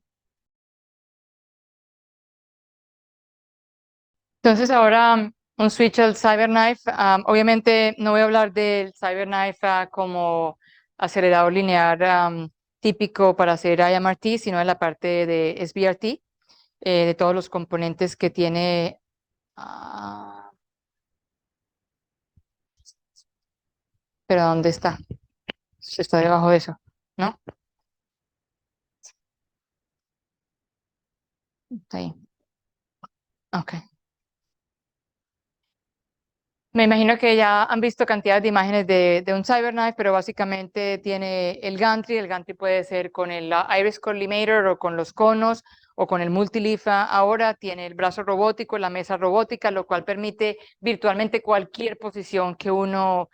Entonces ahora un switch al CyberKnife. Obviamente no voy a hablar del CyberKnife como acelerador lineal típico para hacer IMRT, sino de la parte de SBRT, de todos los componentes que tiene. Pero ¿dónde está? Está debajo de eso, ¿no? Está ahí. Ok. Me imagino que ya han visto cantidades de imágenes de un CyberKnife, pero básicamente tiene el gantry. El gantry puede ser con el iris collimator o con los conos o con el multileaf. Ahora tiene el brazo robótico, la mesa robótica, lo cual permite virtualmente cualquier posición que uno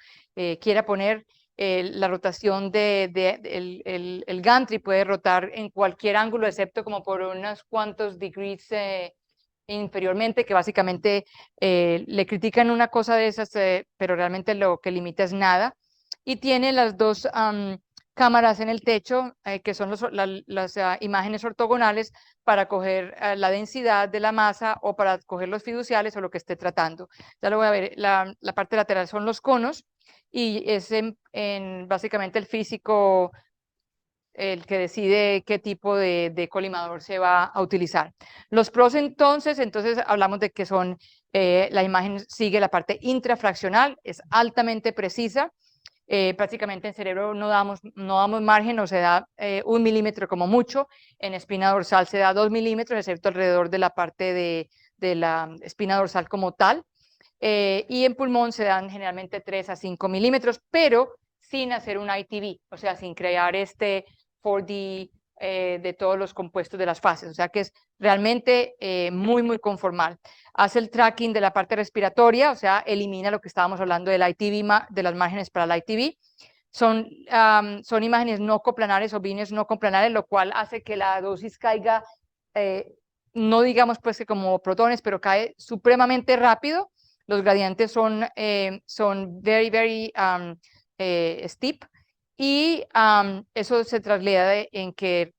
quiera poner. La rotación el gantry puede rotar en cualquier ángulo, excepto como por unos cuantos degrees inferiormente, que básicamente le critican una cosa de esas, pero realmente lo que limita es nada. Y tiene las dos cámaras en el techo, que son las imágenes ortogonales para coger la densidad de la masa o para coger los fiduciales o lo que esté tratando. Ya lo voy a ver. La parte lateral son los conos y es básicamente el físico el que decide qué tipo de colimador se va a utilizar. Los pros entonces hablamos de que son, la imagen sigue la parte intrafraccional, es altamente precisa. Prácticamente en cerebro no damos margen, o se da 1 milímetro como mucho. En espina dorsal se da 2 milímetros, excepto alrededor de la parte de la espina dorsal como tal. Y en pulmón se dan generalmente 3 a 5 milímetros, pero sin hacer un ITV, o sea, sin crear este 4D de todos los compuestos de las fases, o sea que es realmente muy, muy conformal. Hace el tracking de la parte respiratoria, o sea, elimina lo que estábamos hablando del ITV, de las márgenes para el ITV. Son imágenes no coplanares o bines no coplanares, lo cual hace que la dosis caiga, no digamos pues que como protones, pero cae supremamente rápido. Los gradientes son very, very steep, y eso se traslada en que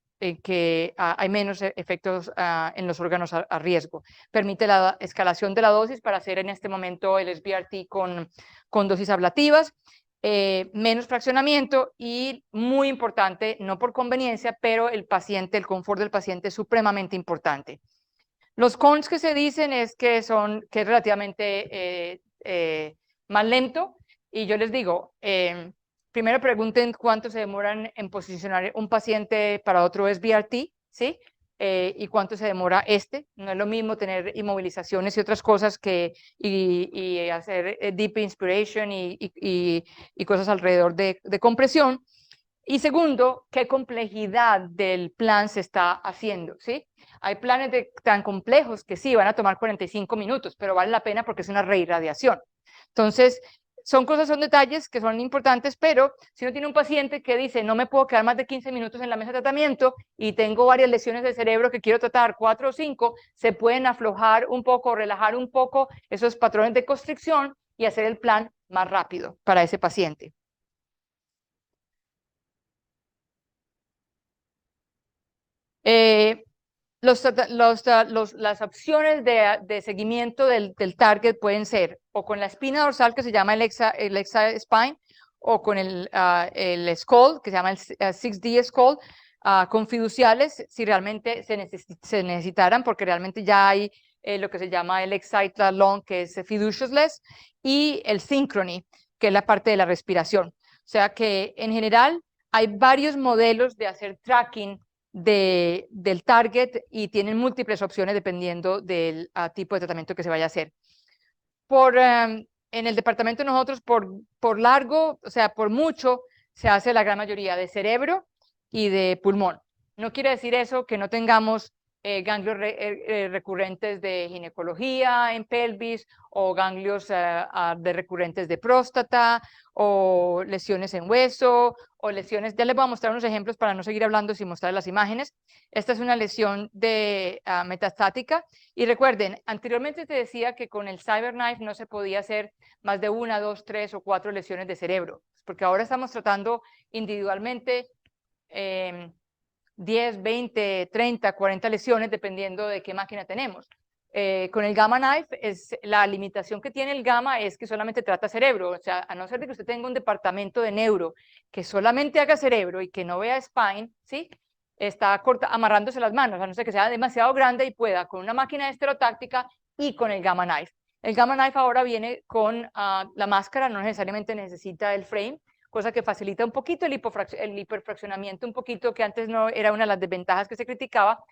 hay menos efectos en los órganos a riesgo. Permite la escalación de la dosis para hacer en este momento el SBRT con dosis ablativas, menos fraccionamiento y, muy importante, no por conveniencia, pero el confort del paciente es supremamente importante. Los cons que se dicen es que es relativamente más lento, y yo les digo, primero pregunten cuánto se demoran en posicionar un paciente para otro SBRT, ¿sí? y cuánto se demora este. No es lo mismo tener inmovilizaciones y otras cosas y hacer deep inspiration y cosas alrededor de compresión. Y segundo, qué complejidad del plan se está haciendo, ¿sí? Hay planes tan complejos que sí, van a tomar 45 minutos, pero vale la pena porque es una reirradiación. Entonces, son detalles que son importantes, pero si uno tiene un paciente que dice, no me puedo quedar más de 15 minutos en la mesa de tratamiento y tengo varias lesiones del cerebro que quiero tratar, 4 o 5, se pueden aflojar un poco, relajar un poco esos patrones de constricción y hacer el plan más rápido para ese paciente. Eh, las opciones de seguimiento del target pueden ser o con la espina dorsal que se llama el Exa Spine o con el skull que se llama el 6D skull con fiduciales si realmente se necesitaran porque realmente ya hay lo que se llama el Excite Long que es fiduciousless y el Synchrony que es la parte de la respiración. O sea que en general hay varios modelos de hacer tracking del target y tienen múltiples opciones dependiendo del tipo de tratamiento que se vaya a hacer. En el departamento nosotros por largo, o sea, por mucho, se hace la gran mayoría de cerebro y de pulmón. No quiere decir eso que no tengamos ganglios recurrentes de ginecología en pelvis o ganglios de recurrentes de próstata o lesiones en hueso o lesiones, ya les voy a mostrar unos ejemplos para no seguir hablando sin mostrar las imágenes. Esta es una lesión metastática y recuerden, anteriormente te decía que con el CyberKnife no se podía hacer más de 1, 2, 3 o 4 lesiones de cerebro, porque ahora estamos tratando individualmente 10, 20, 30, 40 lesiones dependiendo de qué máquina tenemos. Con el Gamma Knife, la limitación que tiene el Gamma es que solamente trata cerebro, o sea, a no ser de que usted tenga un departamento de neuro que solamente haga cerebro y que no vea spine, ¿sí? Está amarrándose las manos, a no ser que sea demasiado grande y pueda con una máquina estereotáctica y con el Gamma Knife. El Gamma Knife ahora viene con la máscara, no necesariamente necesita el frame, cosa que facilita un poquito el hiperfraccionamiento, un poquito que antes no era una de las desventajas que se criticaba,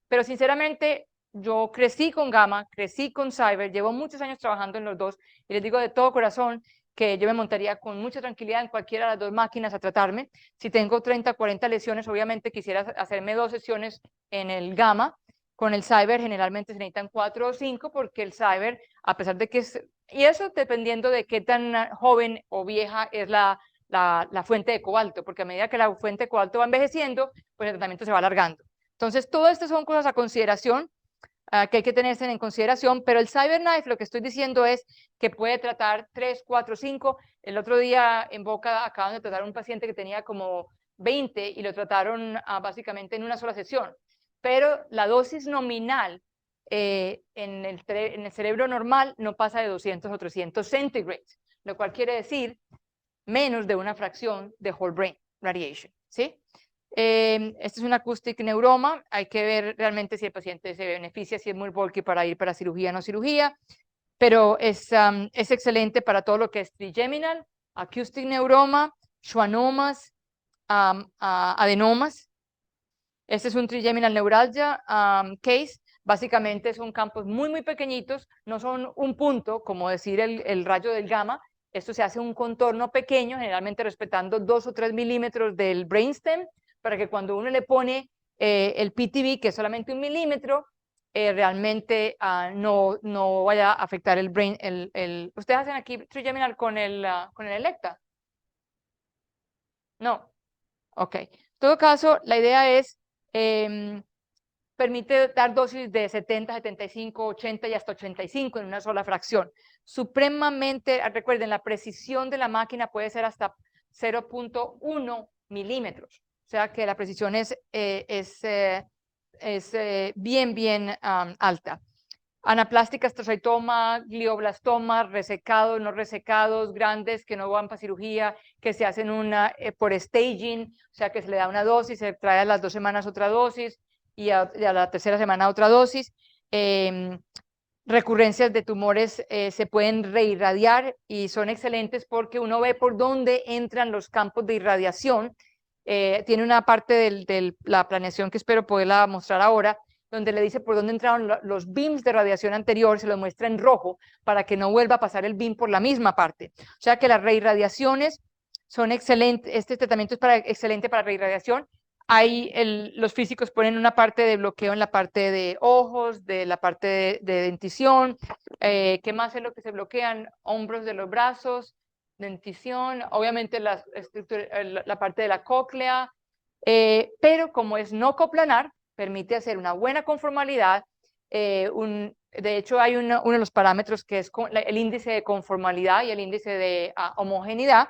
pero sinceramente yo crecí con Gamma, crecí con Cyber, llevo muchos años trabajando en los dos y les digo de todo corazón que yo me montaría con mucha tranquilidad en cualquiera de las dos máquinas a tratarme. Si tengo 30, 40 lesiones, obviamente quisiera hacerme 2 sesiones en el Gamma. Con el Cyber generalmente se necesitan 4 o 5 porque el Cyber, a pesar de que es, y eso dependiendo de qué tan joven o vieja es la fuente de cobalto, porque a medida que la fuente de cobalto va envejeciendo, pues el tratamiento se va alargando. Entonces, todas estas son cosas a consideración que hay que tenerse en consideración, pero el CyberKnife lo que estoy diciendo es que puede tratar 3, 4, 5. El otro día en Boca acaban de tratar a un paciente que tenía como 20 y lo trataron básicamente en una sola sesión, pero la dosis nominal en el cerebro normal no pasa de 200 o 300 centigrades, lo cual quiere decir menos de una fracción de whole brain radiation, ¿sí? Este es un acoustic neuroma, hay que ver realmente si el paciente se beneficia, si es muy bulky para ir para cirugía o no cirugía, pero es excelente para todo lo que es trigeminal, acoustic neuroma, schwannomas, adenomas. Este es un trigeminal neuralgia case, básicamente son campos muy pequeñitos, no son un punto, como decir el rayo del gamma. Esto se hace un contorno pequeño, generalmente respetando 2 o 3 milímetros del brainstem, para que cuando uno le pone el PTV, que es solamente 1 milímetro, realmente no vaya a afectar el brain. ¿Ustedes hacen aquí trigeminal con el Electa? No. Ok. En todo caso, la idea es, permite dar dosis de 70, 75, 80 y hasta 85 en una sola fracción. Supremamente, recuerden, la precisión de la máquina puede ser hasta 0.1 milímetros. O sea que la precisión es bien alta. Anaplastica, astrocytoma, glioblastoma, resecados, no resecados, grandes que no van para cirugía, que se hacen por staging, o sea que se le da una dosis, se trae a las 2 semanas otra dosis y a la tercera semana otra dosis. Recurrencias de tumores se pueden reirradiar y son excelentes porque uno ve por dónde entran los campos de irradiación tiene una parte de la planeación que espero poderla mostrar ahora, donde le dice por dónde entraron los beams de radiación anterior, se lo muestra en rojo para que no vuelva a pasar el beam por la misma parte. O sea que las reirradiaciones son excelentes, este tratamiento es excelente para reirradiación. Ahí los físicos ponen una parte de bloqueo en la parte de ojos, de la parte de dentición. ¿Qué más es lo que se bloquean? Hombros de los brazos, dentición, obviamente la parte de la cóclea, pero como es no coplanar, permite hacer una buena conformalidad. De hecho, hay uno de los parámetros que es el índice de conformalidad y el índice de homogeneidad,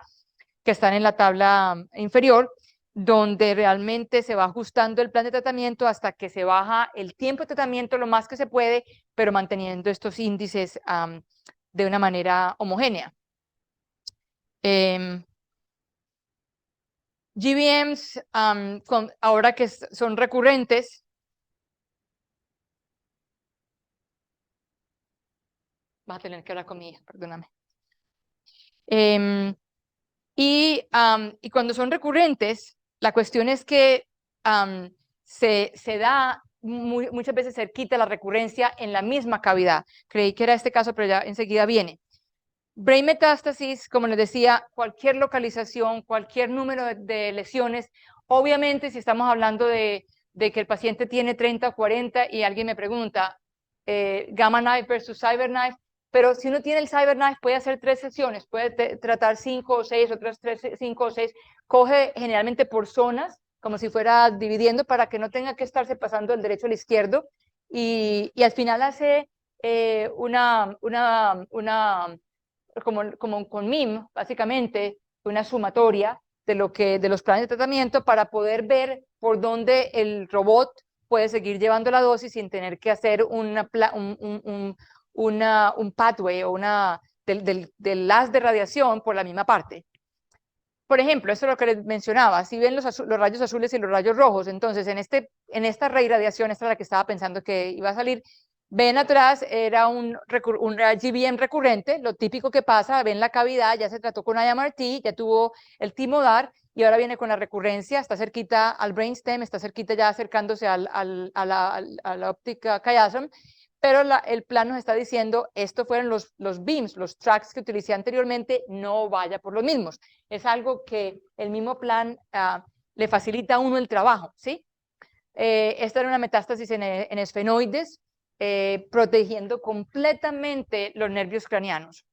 que están en la tabla inferior, donde realmente se va ajustando el plan de tratamiento hasta que se baja el tiempo de tratamiento lo más que se puede, pero manteniendo estos índices de una manera homogénea. GBMs, ahora que son recurrentes, vas a tener que hablar conmigo, perdóname. Y cuando son recurrentes, la cuestión es que se da muchas veces cerquita la recurrencia en la misma cavidad. Creí que era este caso, pero ya enseguida viene. Brain metástasis, como les decía, cualquier localización, cualquier número de lesiones. Obviamente, si estamos hablando de que el paciente tiene 30 o 40 y alguien me pregunta, Gamma Knife versus Cyber Knife, pero si uno tiene el Cyber Knife puede hacer 3 sesiones, puede tratar 5 o 6, otras 5 o 6, coge generalmente por zonas, como si fuera dividiendo para que no tenga que estarse pasando del derecho al izquierdo, y al final hace como con MIM, básicamente, una sumatoria de los planes de tratamiento para poder ver por dónde el robot puede seguir llevando la dosis sin tener que hacer un pathway o del haz de radiación por la misma parte. Por ejemplo, eso es lo que les mencionaba, si ven los rayos azules y los rayos rojos, entonces en esta reirradiación, esta es la que estaba pensando que iba a salir, ven atrás, era un GBM recurrente, lo típico que pasa, ven la cavidad, ya se trató con IMRT, ya tuvo el timodar, y ahora viene con la recurrencia, está cerquita al brainstem, está cerquita ya acercándose a la óptica chiasm, pero el plan nos está diciendo, estos fueron los beams, los tracks que utilicé anteriormente, no vaya por los mismos. Es algo que el mismo plan le facilita a uno el trabajo, ¿sí? Esta era una metástasis en esfenoides, protegiendo completamente los nervios craneanos.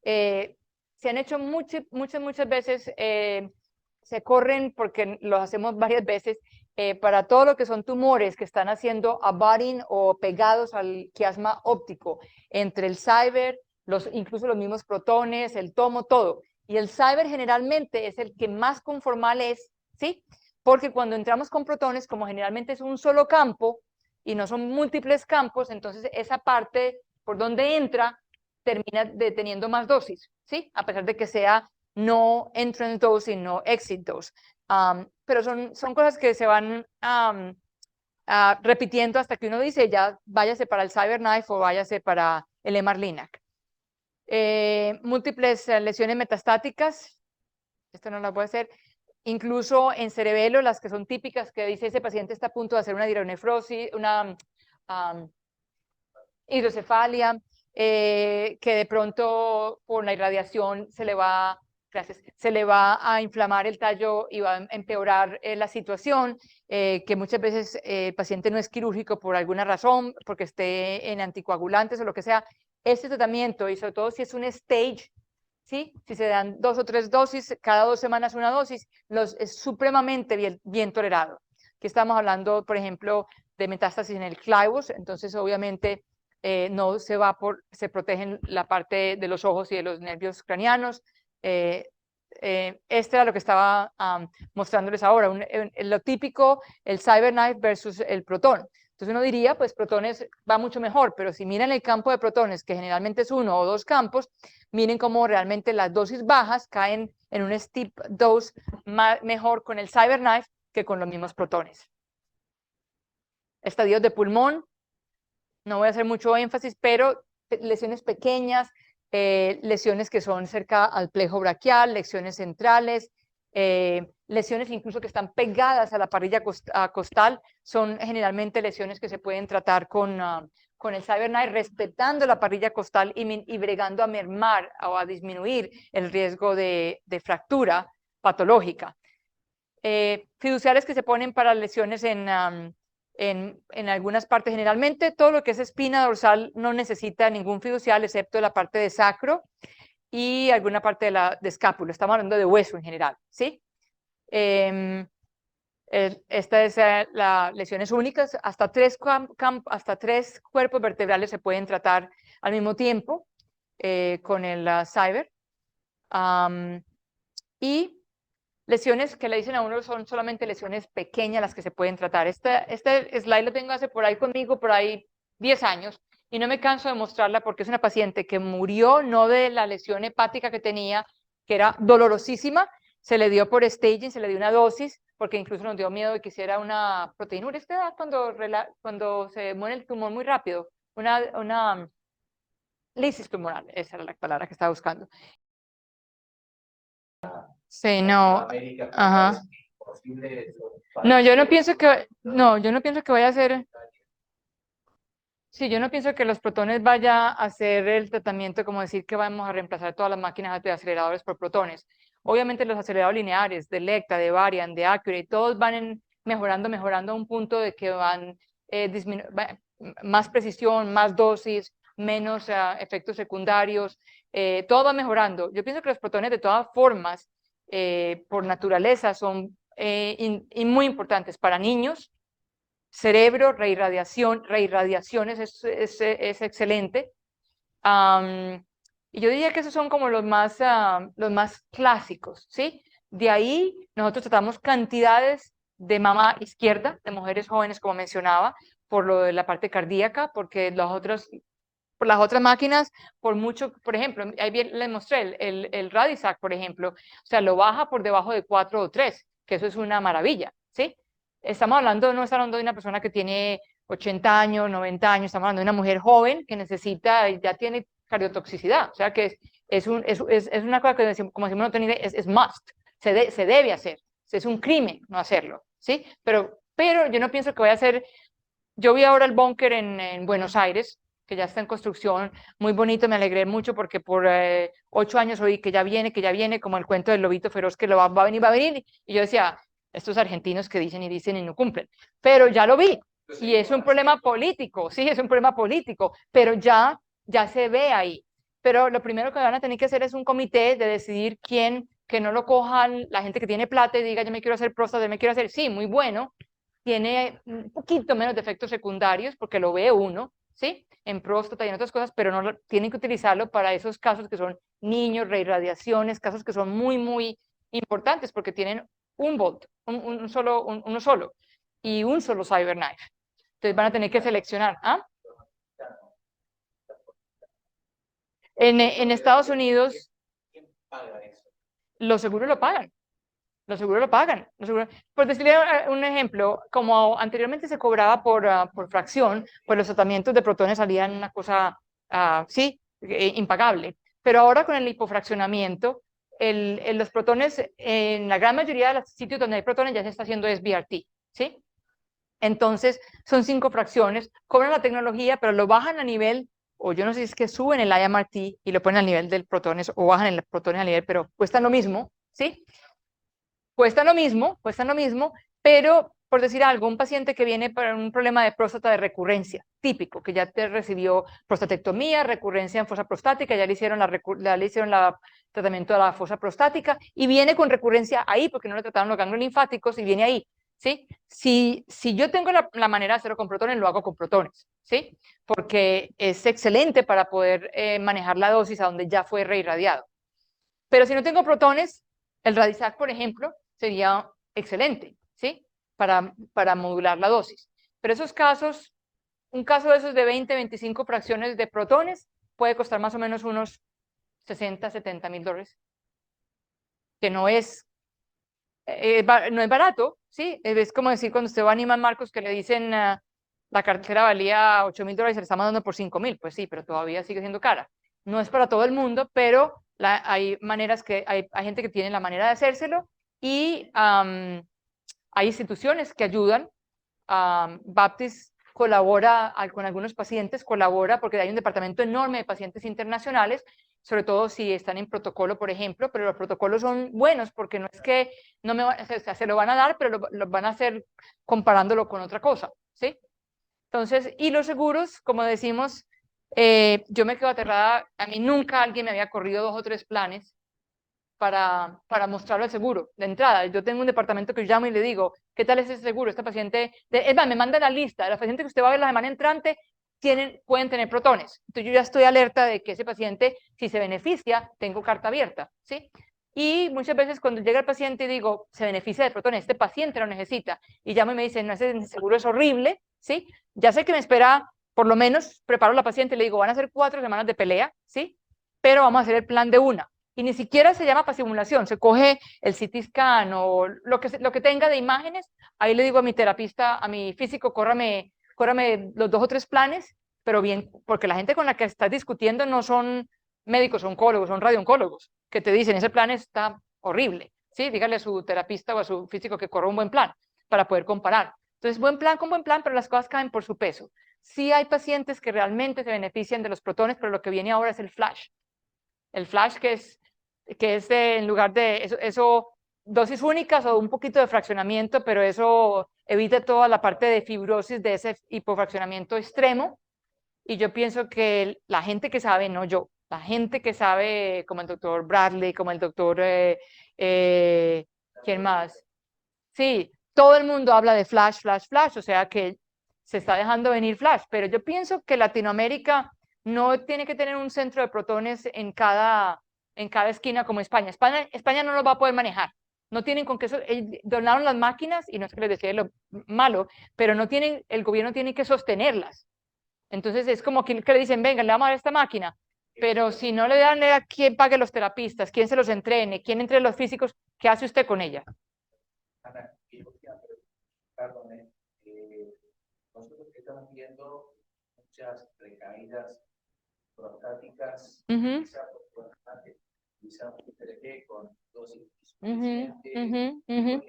Se han hecho muchas veces, se corren porque lo hacemos varias veces, para todo lo que son tumores que están haciendo abutting o pegados al quiasma óptico, entre el cyber, incluso los mismos protones, el tomo, todo. Y el cyber generalmente es el que más conformal es, ¿sí? Porque cuando entramos con protones, como generalmente es un solo campo y no son múltiples campos, entonces esa parte por donde entra termina teniendo más dosis, ¿sí? A pesar de que sea no entrance dose y no exit dose. Pero son cosas que se van repitiendo hasta que uno dice, ya váyase para el CyberKnife o váyase para el MR-Linac. Múltiples lesiones metastáticas, esto no lo puede hacer, incluso en cerebelo, las que son típicas, que dice ese paciente está a punto de hacer una hidronefrosis, una hidrocefalia, que de pronto por la irradiación se le va a inflamar el tallo y va a empeorar la situación, que muchas veces el paciente no es quirúrgico por alguna razón, porque esté en anticoagulantes o lo que sea. Este tratamiento, y sobre todo si es un stage, ¿sí? Si se dan 2 o 3 dosis, cada 2 semanas una dosis, es supremamente bien tolerado. Aquí estamos hablando, por ejemplo, de metástasis en el clivus, entonces obviamente no se protegen la parte de los ojos y de los nervios craneanos. Este era lo que estaba mostrándoles ahora, lo típico, el CyberKnife versus el protón. Entonces uno diría, pues protones va mucho mejor, pero si miran el campo de protones, que generalmente es 1 o 2 campos, miren cómo realmente las dosis bajas caen en un steep dose mejor con el CyberKnife que con los mismos protones. Estadios de pulmón, no voy a hacer mucho énfasis, pero lesiones pequeñas, lesiones que son cerca al plejo braquial, lesiones centrales, lesiones incluso que están pegadas a la parrilla costal, son generalmente lesiones que se pueden tratar con el CyberKnife, respetando la parrilla costal y bregando a mermar o a disminuir el riesgo de fractura patológica. Fiduciales que se ponen para lesiones en algunas partes. Generalmente todo lo que es espina dorsal no necesita ningún fiducial excepto la parte de sacro y alguna parte de escápulo. Estamos hablando de hueso en general, ¿sí? Esta es las lesiones únicas. Hasta tres cuerpos vertebrales se pueden tratar al mismo tiempo con el Cyber. Y lesiones que le dicen a uno son solamente lesiones pequeñas las que se pueden tratar. Este slide lo tengo hace por ahí conmigo, por ahí 10 años, y no me canso de mostrarla porque es una paciente que murió no de la lesión hepática que tenía, que era dolorosísima, se le dio por staging, se le dio una dosis, porque incluso nos dio miedo de que hiciera una proteinúria. Esta edad cuando se muere el tumor muy rápido, una lisis tumoral, esa era la palabra que estaba buscando. Sí, no. Ajá. No, yo no pienso que vaya a ser. Sí, yo no pienso que los protones vaya a hacer el tratamiento como decir que vamos a reemplazar todas las máquinas de aceleradores por protones. Obviamente los aceleradores lineares de Lecta, de Varian, de Accurate, todos van mejorando a un punto de que van más precisión, más dosis, menos efectos secundarios, todo va mejorando. Yo pienso que los protones de todas formas, por naturaleza, son muy importantes para niños. Cerebro, reirradiaciones es excelente. Y yo diría que esos son como los más clásicos, ¿sí? De ahí nosotros tratamos cantidades de mama izquierda, de mujeres jóvenes, como mencionaba, por lo de la parte cardíaca, porque por las otras máquinas, por mucho, por ejemplo, ahí bien les mostré el Radisac, por ejemplo, o sea, lo baja por debajo de 4 o 3, que eso es una maravilla, ¿sí? No estamos hablando de una persona que tiene 80 años, 90 años, estamos hablando de una mujer joven que ya tiene cardiotoxicidad, o sea que es una cosa que, como decimos, no tiene, es must, se debe hacer, es un crimen no hacerlo, ¿sí? Pero yo no pienso que vaya a ser. Yo vi ahora el búnker en Buenos Aires, que ya está en construcción, muy bonito, me alegré mucho porque por 8 años oí que ya viene, como el cuento del lobito feroz que va a venir, y yo decía, estos argentinos que dicen y no cumplen, pero ya lo vi, y es un problema político, sí, es un problema político, pero ya se ve ahí. Pero lo primero que van a tener que hacer es un comité de decidir quién, que no lo cojan la gente que tiene plata y diga, yo me quiero hacer próstata, yo me quiero hacer, sí, muy bueno, tiene un poquito menos de efectos secundarios porque lo ve uno, ¿sí? En próstata y en otras cosas, pero no tienen que utilizarlo para esos casos que son niños, reirradiaciones, casos que son muy, muy importantes porque tienen un volt, uno solo, y un solo CyberKnife. Entonces van a tener que seleccionar. En Estados Unidos, los seguros lo pagan. Los seguros lo pagan. Por decirle un ejemplo, como anteriormente se cobraba por fracción, pues los tratamientos de protones salían una cosa, sí, impagable. Pero ahora con el hipofraccionamiento, los protones, en la gran mayoría de los sitios donde hay protones ya se está haciendo SBRT, ¿sí? Entonces, son 5 fracciones, cobran la tecnología, pero lo bajan a nivel, o yo no sé si es que suben el IMRT y lo ponen al nivel del protones, o bajan el protones al nivel, pero cuestan lo mismo, ¿sí? Cuesta lo mismo, pero por decir algo, un paciente que viene para un problema de próstata de recurrencia, típico, que ya te recibió prostatectomía, recurrencia en fosa prostática, ya le hicieron tratamiento de la fosa prostática y viene con recurrencia ahí porque no le trataron los ganglios linfáticos y viene ahí, ¿sí? Si yo tengo la manera de hacerlo con protones, lo hago con protones, ¿sí? Porque es excelente para poder manejar la dosis a donde ya fue reirradiado. Pero si no tengo protones, el Radisac, por ejemplo, sería excelente, ¿sí? Para modular la dosis. Pero esos casos, un caso de esos de 20, 25 fracciones de protones puede costar más o menos unos 60, 70 mil dólares. Que no es barato, ¿sí? Es como decir cuando usted va a Neiman Marcos que le dicen la cartera valía 8 mil dólares y se le estamos dando por 5 mil. Pues sí, pero todavía sigue siendo cara. No es para todo el mundo, pero hay maneras hay gente que tiene la manera de hacérselo Y hay instituciones que ayudan. Baptist colabora con algunos pacientes, colabora porque hay un departamento enorme de pacientes internacionales, sobre todo si están en protocolo, por ejemplo, pero los protocolos son buenos porque no es que no me, o sea, se lo van a dar, pero lo van a hacer comparándolo con otra cosa, ¿sí? Entonces, y los seguros, como decimos, yo me quedo aterrada, a mí nunca alguien me había corrido 2 o 3 planes para mostrarlo al seguro de entrada. Yo tengo un departamento que yo llamo y le digo, ¿qué tal es ese seguro? Esta paciente, es más, me manda la lista de los pacientes que usted va a ver la semana entrante, pueden tener protones. Entonces yo ya estoy alerta de que ese paciente, si se beneficia, tengo carta abierta, ¿sí? Y muchas veces cuando llega el paciente y digo, se beneficia de protones, este paciente lo necesita, y llamo y me dicen, no, ese seguro es horrible, ¿sí? Ya sé que me espera, por lo menos preparo a la paciente y le digo, van a ser 4 semanas de pelea, ¿sí? Pero vamos a hacer el plan de una. Y ni siquiera se llama para simulación, se coge el CT scan o lo que tenga de imágenes, ahí le digo a mi terapista, a mi físico, córrame los 2 o 3 planes, pero bien, porque la gente con la que estás discutiendo no son médicos oncólogos, son radiooncólogos, que te dicen, ese plan está horrible, ¿sí? Dígale a su terapista o a su físico que corra un buen plan para poder comparar. Entonces, buen plan con buen plan, pero las cosas caen por su peso. Sí hay pacientes que realmente se benefician de los protones, pero lo que viene ahora es el flash. El flash que es en lugar de eso, dosis únicas o un poquito de fraccionamiento, pero eso evita toda la parte de fibrosis de ese hipofraccionamiento extremo. Y yo pienso que la gente que sabe, no yo, la gente que sabe, como el doctor Bradley, como el doctor, ¿quién más? Sí, todo el mundo habla de flash, flash, flash, o sea que se está dejando venir flash, pero yo pienso que Latinoamérica no tiene que tener un centro de protones en cada esquina como España. España no lo va a poder manejar. No tienen con qué eso, donaron las máquinas y no es que les decía lo malo, pero no tienen, el gobierno tiene que sostenerlas. Entonces es como que le dicen, venga, le vamos a dar esta máquina, pero si no le dan a quién pague los terapistas, quién se los entrene, quién entre los físicos, ¿qué hace usted con ella? Ana, quiero preguntarle, nosotros estamos viendo muchas recaídas prostáticas, Ujú. quizá por TRT con dosis Ujú, insuficiente, ujú, ujú.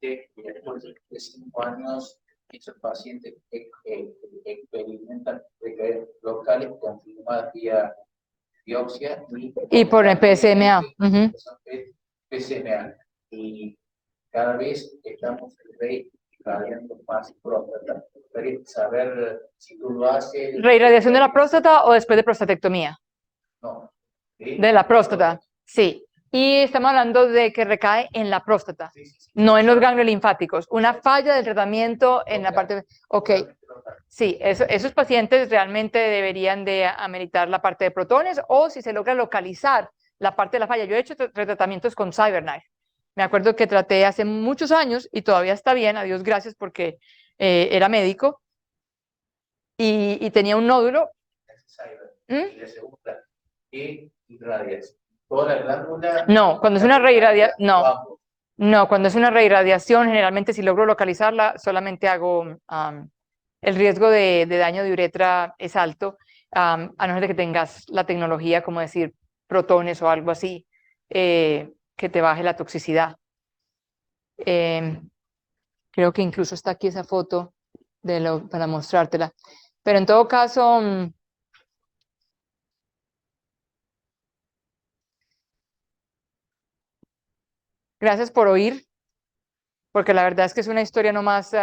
y después de 5 años, esos pacientes experimentan recaídas locales confirmadas vía biopsia Y por el PSMA. Ujú. PSMA. Y cada vez estamos irradiando más próstata. Quería saber si tú lo haces. ¿Reirradiación de la próstata o después de prostatectomía? No. De la próstata, sí. Y estamos hablando de que recae en la próstata, Sí, sí, sí. no en los ganglios linfáticos. Una falla del tratamiento en la parte... Ok, sí, esos pacientes realmente deberían de ameritar la parte de protones o si se logra localizar la parte de la falla. Yo he hecho tratamientos con CyberKnife. Me acuerdo que traté hace muchos años y todavía está bien, a Dios gracias porque era médico y tenía un nódulo. ¿Mm? Y la segunda, ¿qué irradias? ¿Toda la glándula? No, cuando es una reirradiación, no. No, cuando es una reirradiación, generalmente si logro localizarla, solamente hago, el riesgo de daño de uretra es alto, a no ser de que tengas la tecnología, como decir, protones o algo así, que te baje la toxicidad. Em, Creo que incluso está aquí esa foto para mostrártela. Pero en todo caso, gracias por oír, porque la verdad es que es una historia nomás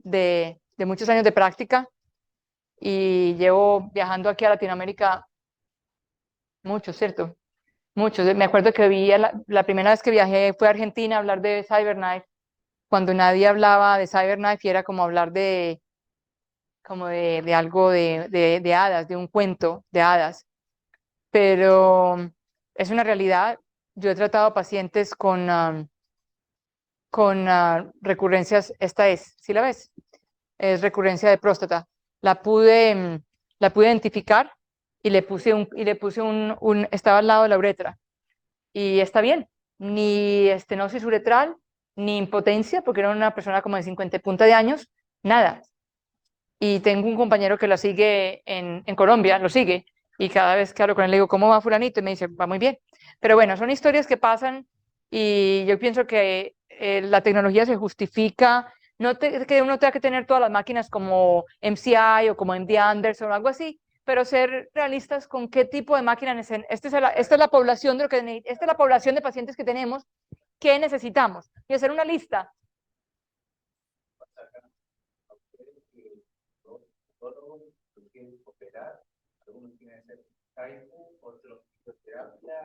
de muchos años de práctica y llevo viajando aquí a Latinoamérica mucho, ¿cierto? Mucho. Me acuerdo que la primera vez que viajé fue a Argentina a hablar de CyberKnife, cuando nadie hablaba de CyberKnife y era como hablar de algo de hadas, de un cuento de hadas. Pero es una realidad. Yo he tratado pacientes con recurrencias, esta es, ¿sí la ves? Es recurrencia de próstata. La pude identificar y le puse estaba al lado de la uretra y está bien, ni estenosis uretral, ni impotencia, porque era una persona como de 50 y punta de años, nada. Y tengo un compañero que la sigue en Colombia, lo sigue, y cada vez que hablo con él le digo, ¿cómo va fulanito? Y me dice, va muy bien. Pero bueno, son historias que pasan Y yo pienso que la tecnología se justifica, no que uno tenga que tener todas las máquinas como MCI o como MD Anderson o algo así, pero ser realistas con qué tipo de máquina necesitan. Esta es la población de lo que esta es la población de pacientes que tenemos, qué necesitamos. Y hacer una lista.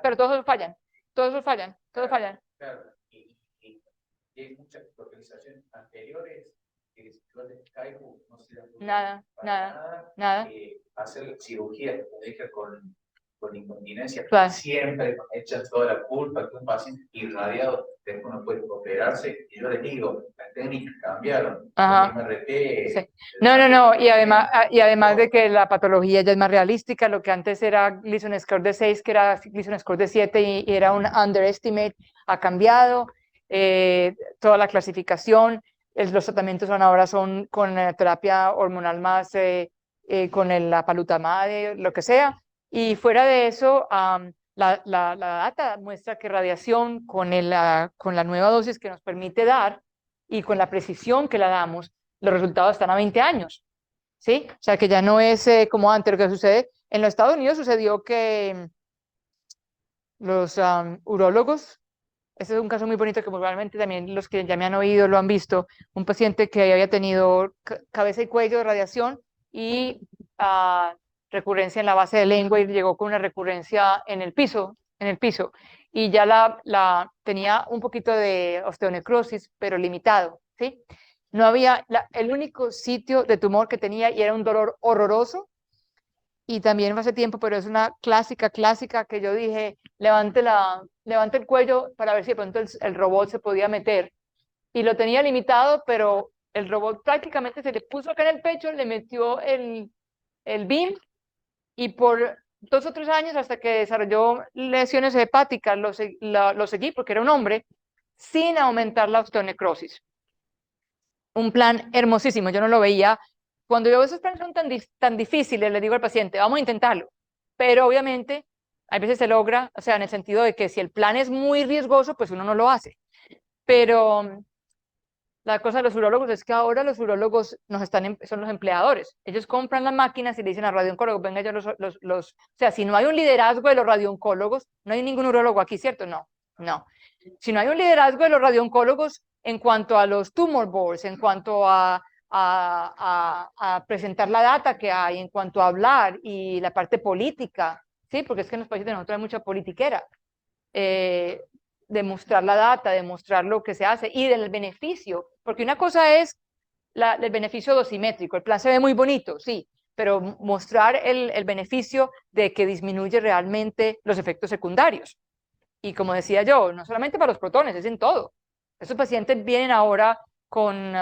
Pero todos fallan, todos fallan, todos fallan. Claro, y hay muchas organizaciones anteriores que después de Skype no se dan Nada, nada. hacer cirugía, como dije, con incontinencia, Claro. siempre echan toda la culpa que un paciente irradiado después no puede operarse. Y yo les digo, las técnicas cambiaron. Ajá. El MRT, Sí. No. Y además de que la patología ya es más realística, lo que antes era Gleason Score de 6, que era Gleason Score de 7 y era un underestimate, ha cambiado. Toda la clasificación, los tratamientos ahora son con terapia hormonal más, con la palutamide, lo que sea. Y fuera de eso, la data muestra que radiación con la nueva dosis que nos permite dar y con la precisión que la damos, los resultados están a 20 años, ¿sí? O sea que ya no es como antes. Lo que sucede en los Estados Unidos sucedió que los urólogos, este es un caso muy bonito que probablemente también los que ya me han oído lo han visto, un paciente que había tenido cabeza y cuello de radiación y recurrencia en la base de lengua y llegó con una recurrencia en el piso, y ya tenía un poquito de osteonecrosis, pero limitado, ¿sí? No había, el único sitio de tumor que tenía y era un dolor horroroso, y también fue hace tiempo, pero es una clásica que yo dije, levante el cuello para ver si de pronto el robot se podía meter. Y lo tenía limitado, pero el robot prácticamente se le puso acá en el pecho, le metió el beam y por 2 o 3 años hasta que desarrolló lesiones hepáticas, lo seguí porque era un hombre, sin aumentar la osteonecrosis. Un plan hermosísimo, yo no lo veía. Cuando yo veo esos planes son tan difíciles, le digo al paciente, vamos a intentarlo. Pero obviamente, a veces se logra, o sea, en el sentido de que si el plan es muy riesgoso, pues uno no lo hace. Pero la cosa de los urólogos es que ahora los urólogos son los empleadores. Ellos compran las máquinas y le dicen a radiooncólogos, venga, yo o sea, si no hay un liderazgo de los radiooncólogos, no hay ningún urólogo aquí, ¿cierto? No. Si no hay un liderazgo de los radiooncólogos en cuanto a los tumor boards, en cuanto a presentar la data que hay, en cuanto a hablar y la parte política, ¿sí? Porque es que en los países de nosotros hay mucha politiquera. Demostrar la data, demostrar lo que se hace y del beneficio, porque una cosa es el beneficio dosimétrico, el plan se ve muy bonito, sí, pero mostrar el beneficio de que disminuye realmente los efectos secundarios. Y como decía yo, no solamente para los protones, es en todo. Esos pacientes vienen ahora con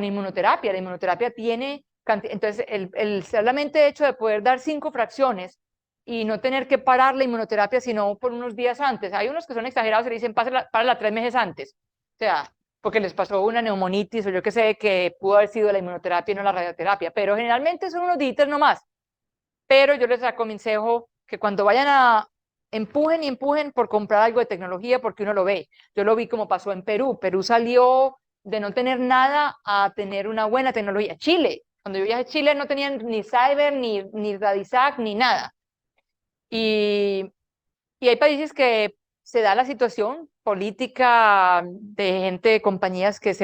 inmunoterapia. La inmunoterapia tiene, entonces el solamente hecho de poder dar 5 fracciones y no tener que parar la inmunoterapia sino por unos días antes. Hay unos que son exagerados y le dicen párala 3 meses antes. O sea, porque les pasó una neumonitis o yo qué sé, que pudo haber sido la inmunoterapia y no la radioterapia. Pero generalmente son unos días nomás. Pero yo les aconsejo que cuando vayan empujen y empujen por comprar algo de tecnología porque uno lo ve. Yo lo vi como pasó en Perú. Perú salió de no tener nada a tener una buena tecnología. Chile, cuando yo viajé a Chile no tenían ni Cyber, ni Radisac, ni nada. Y hay países que se da la situación política de gente, de compañías que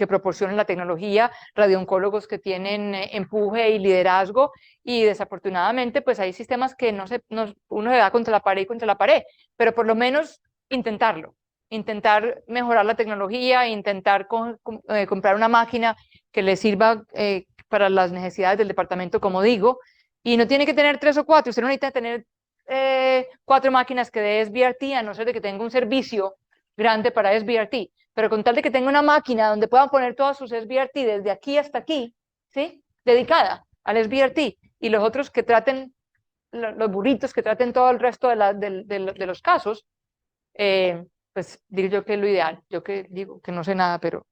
proporcionan la tecnología, radiooncólogos que tienen empuje y liderazgo, y desafortunadamente pues hay sistemas que uno se da contra la pared y contra la pared, pero por lo menos intentarlo, intentar mejorar la tecnología, intentar comprar una máquina que le sirva para las necesidades del departamento, como digo, y no tiene que tener 3 o 4, usted no necesita tener 4 máquinas que dé SBRT, a no ser de que tenga un servicio grande para SBRT, pero con tal de que tenga una máquina donde puedan poner todas sus SBRT desde aquí hasta aquí, ¿sí? Dedicada al SBRT, y los otros que traten, los burritos que traten todo el resto de los casos, pues digo yo que es lo ideal. Yo que digo que no sé nada, pero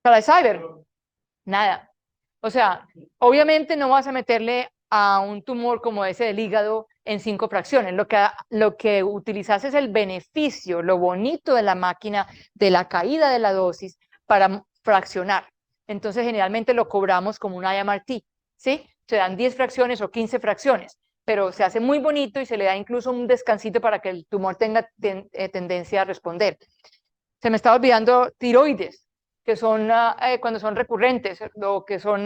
para el cyber, nada. O sea, obviamente no vas a meterle a un tumor como ese del hígado en 5 fracciones. Lo que utilizas es el beneficio, lo bonito de la máquina, de la caída de la dosis para fraccionar. Entonces, generalmente lo cobramos como un IMRT, ¿sí? Se dan 10 fracciones o 15 fracciones, pero se hace muy bonito y se le da incluso un descansito para que el tumor tenga tendencia a responder. Se me está olvidando tiroides, que son cuando son recurrentes, o que son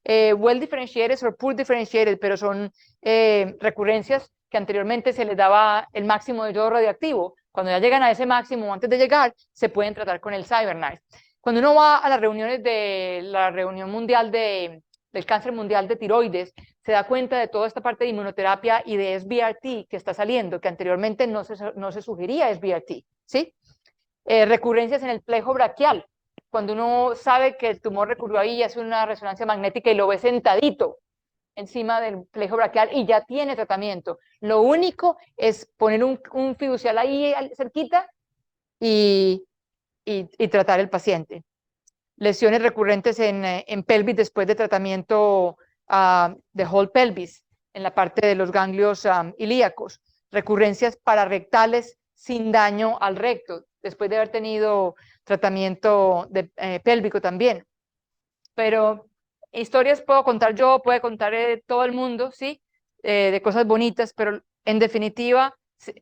well differentiated o poor differentiated, pero son recurrencias que anteriormente se les daba el máximo de yodo radioactivo. Cuando ya llegan a ese máximo, antes de llegar, se pueden tratar con el CyberKnife. Cuando uno va a las reuniones de la reunión mundial del cáncer mundial de tiroides, se da cuenta de toda esta parte de inmunoterapia y de SBRT que está saliendo, que anteriormente no se sugería SBRT, ¿sí? Recurrencias en el plejo braquial. Cuando uno sabe que el tumor recurrió ahí y hace una resonancia magnética y lo ve sentadito encima del plejo braquial y ya tiene tratamiento. Lo único es poner un fiducial ahí cerquita y tratar el paciente. Lesiones recurrentes en pelvis después de tratamiento de whole pelvis, en la parte de los ganglios ilíacos. Recurrencias pararectales sin daño al recto, después de haber tenido tratamiento pélvico también. Pero historias puedo contar yo, puede contar todo el mundo, ¿sí? De cosas bonitas, pero en definitiva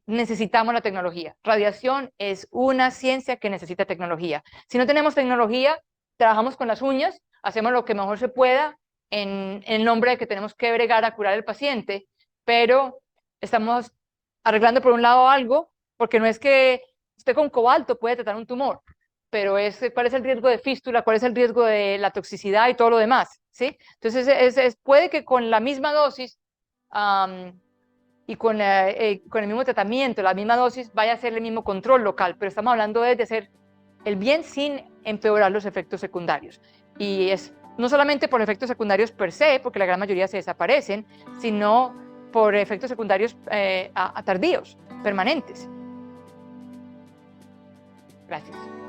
necesitamos la tecnología. Radiación es una ciencia que necesita tecnología. Si no tenemos tecnología, trabajamos con las uñas, hacemos lo que mejor se pueda en el nombre de que tenemos que bregar a curar al paciente, pero estamos arreglando por un lado algo, porque no es que usted con cobalto puede tratar un tumor, pero cuál es el riesgo de fístula, cuál es el riesgo de la toxicidad y todo lo demás, ¿sí? Entonces, puede que con la misma dosis y con el mismo tratamiento, la misma dosis, vaya a ser el mismo control local, pero estamos hablando de hacer el bien sin empeorar los efectos secundarios. Y es no solamente por efectos secundarios per se, porque la gran mayoría se desaparecen, sino por efectos secundarios tardíos, permanentes. Gracias.